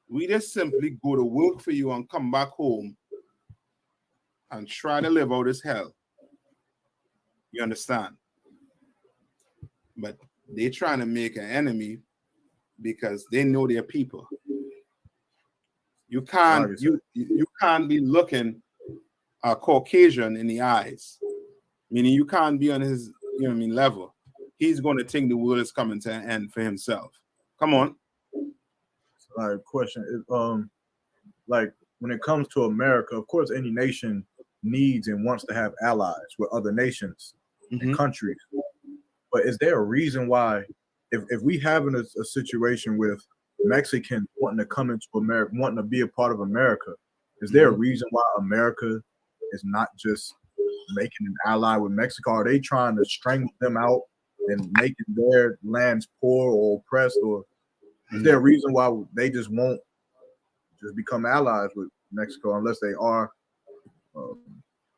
Speaker 6: We just simply go to work for you and come back home and try to live out this hell. You understand? But they're trying to make an enemy because they know their people. You can't be looking a Caucasian in the eyes. Meaning you can't be on his level. He's going to think the world is coming to an end for himself. Come on.
Speaker 1: Question is like when it comes to America, of course any nation needs and wants to have allies with other nations and countries. But is there a reason why if we having a situation with Mexicans wanting to come into America, wanting to be a part of America, is there a reason why America is not just making an ally with Mexico? Are they trying to strangle them out and making their lands poor or oppressed? Or is there a reason why they just won't just become allies with Mexico unless they are,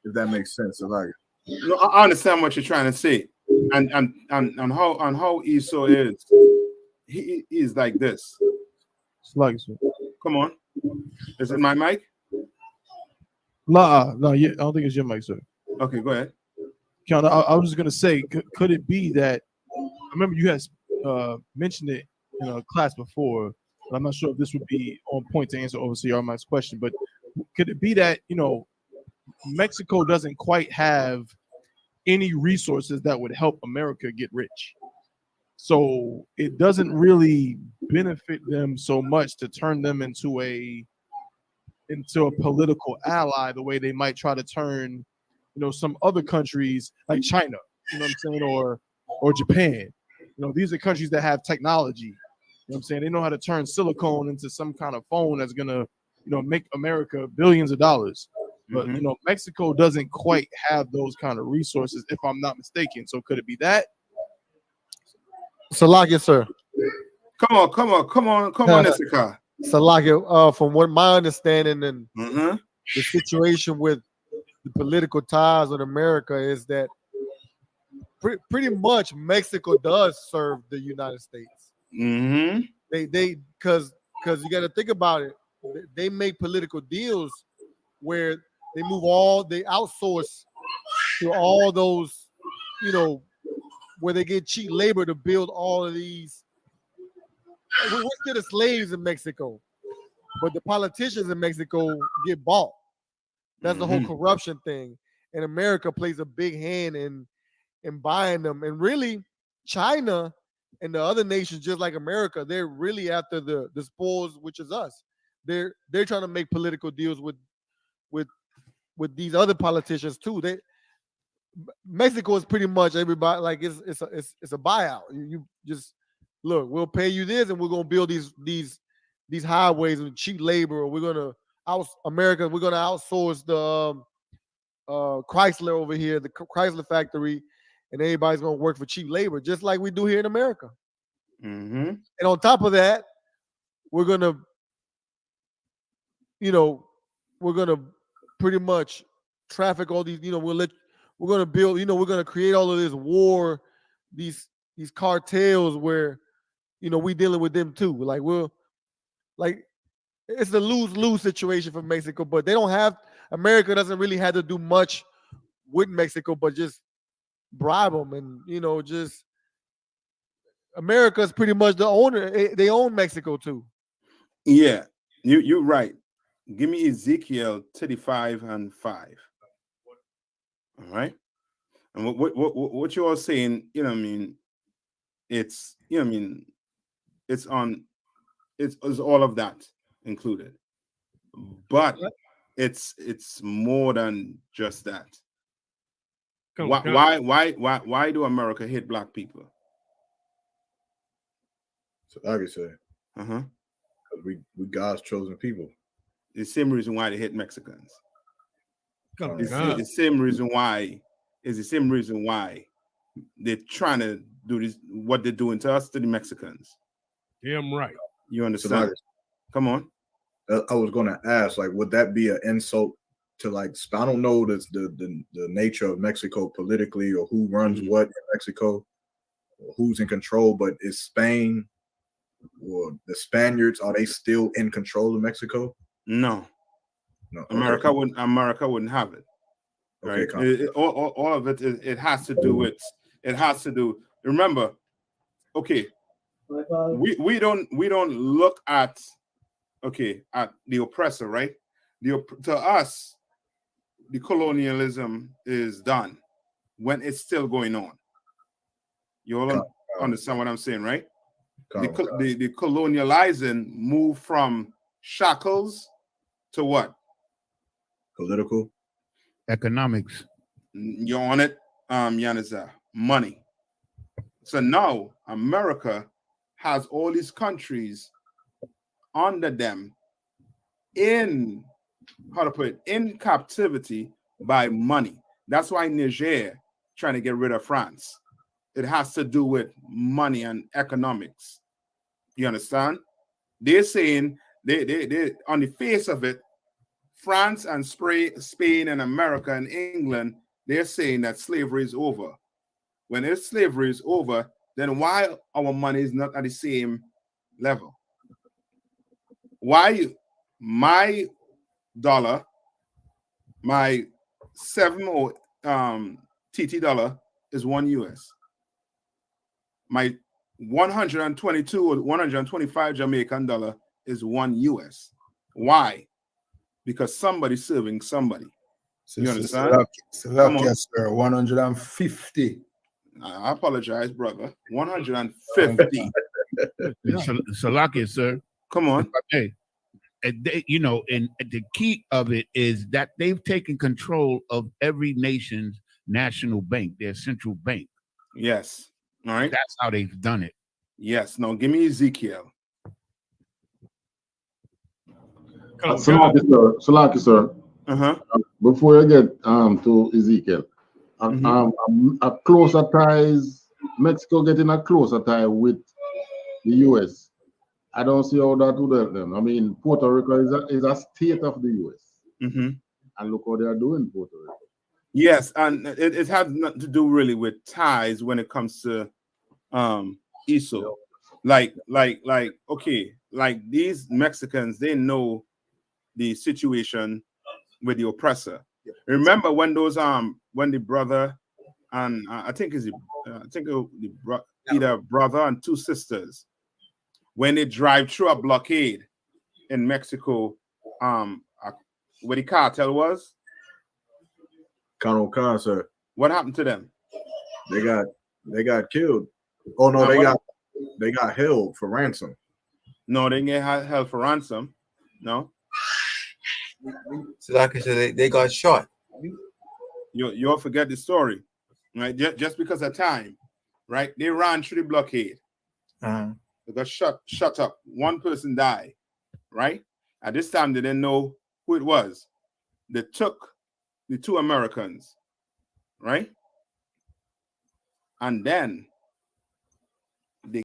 Speaker 1: if that makes sense? So like,
Speaker 6: no, I understand what you're trying to say. And how Esau is. He is like this. Come on. Is it my mic?
Speaker 4: No, yeah, I don't think it's your mic, sir.
Speaker 6: Okay, go ahead.
Speaker 4: Count, I was just gonna say, could it be that I remember you had mentioned it in a class before, but I'm not sure if this would be on point to answer Overseer Armand's question, but could it be that Mexico doesn't quite have any resources that would help America get rich? So it doesn't really benefit them so much to turn them into a political ally the way they might try to turn, some other countries like China, what I'm saying, or Japan. These are countries that have technology. What I'm saying? They know how to turn silicone into some kind of phone that's gonna, make America billions of dollars. But Mexico doesn't quite have those kind of resources, if I'm not mistaken. So could it be that?
Speaker 9: Salakia, sir.
Speaker 6: Come on, Isupk.
Speaker 9: Salakia, from what my understanding and the situation with the political ties with America is that pretty much Mexico does serve the United States. They because you got to think about it. They make political deals where they outsource to all those, where they get cheap labor to build all of these. We're still the slaves in Mexico, but the politicians in Mexico get bought. That's the whole corruption thing. And America plays a big hand in buying them. And really, China and the other nations, just like America, they're really after the spoils, which is us. They're trying to make political deals with these other politicians too. Mexico is pretty much everybody, like it's a buyout. You just look, we'll pay you this, and we're gonna build these highways with cheap labor, or we're gonna outsource the Chrysler over here, the Chrysler factory, and everybody's gonna work for cheap labor, just like we do here in America. And on top of that, we're gonna pretty much traffic all these. We'll we're gonna build, we're gonna create all of this war, these cartels where, we dealing with them too. Like it's a lose-lose situation for Mexico, but America doesn't really have to do much with Mexico, but just bribe them and, just America's pretty much the owner. They own Mexico too.
Speaker 6: Yeah, you're right. Give me Ezekiel 35:5. All right. And what you are saying, it's it's all of that included. But it's more than just that. Why do America hate black people?
Speaker 1: So like I said, we God's chosen people.
Speaker 6: The same reason why they hate Mexicans. It's
Speaker 15: God.
Speaker 6: the same reason why. It's the same reason why they're trying to do this, what they're doing to us, to the Mexicans.
Speaker 15: Damn right.
Speaker 6: You understand? Come on.
Speaker 1: I was going to ask, like, would that be an insult to, like, I don't know the nature of Mexico politically, or who runs what in Mexico, or who's in control, but is Spain or the Spaniards, are they still in control of Mexico?
Speaker 6: No. America wouldn't have it. Right? All of it has to do with, remember, okay, we don't look at the oppressor, right? To us, the colonialism is done when it's still going on. You all understand what I'm saying, right? The colonializing moved from shackles to what?
Speaker 1: Political.
Speaker 7: Economics.
Speaker 6: You're on it, Yaniza. Money. So now America has all these countries under them in captivity by money. That's why Niger trying to get rid of France. It has to do with money and economics. You understand? They're saying they on the face of it, France and Spain and America and England, they're saying that slavery is over. When if slavery is over, then why our money is not at the same level? Why my dollar, my 7 or TT dollar is 1 US. My 122 or 125 Jamaican dollar is 1 US. Why? Because somebody's serving somebody. You understand?
Speaker 21: Yes, sir. 150.
Speaker 6: I apologize, brother. 150.
Speaker 7: Salakia, sir.
Speaker 6: Come on.
Speaker 7: Hey, and the key of it is that they've taken control of every nation's national bank, their central bank.
Speaker 6: Yes. All right.
Speaker 7: That's how they've done it.
Speaker 6: Yes. Now give me Ezekiel.
Speaker 21: Salaki, sir. Before you get to Ezekiel, a closer ties, Mexico getting a closer tie with the US. I don't see how that would help them. I mean, Puerto Rico is a state of the US. And look what they are doing in Puerto Rico.
Speaker 6: Yes, and it has nothing to do really with ties when it comes to I.S.U.P. Like these Mexicans, they know the situation with the oppressor. Remember when those when the brother and either brother and two sisters, when they drive through a blockade in Mexico, where the cartel was?
Speaker 1: Khan, sir.
Speaker 6: What happened to them?
Speaker 1: They got killed. Oh no, they got held for ransom.
Speaker 6: No, they didn't get held for ransom. No.
Speaker 8: So like I said, they got shot.
Speaker 6: You all forget the story, right? Just because of time, right? They ran through the blockade. They got shut up. One person died, right? At this time, they didn't know who it was. They took the two Americans, right? And then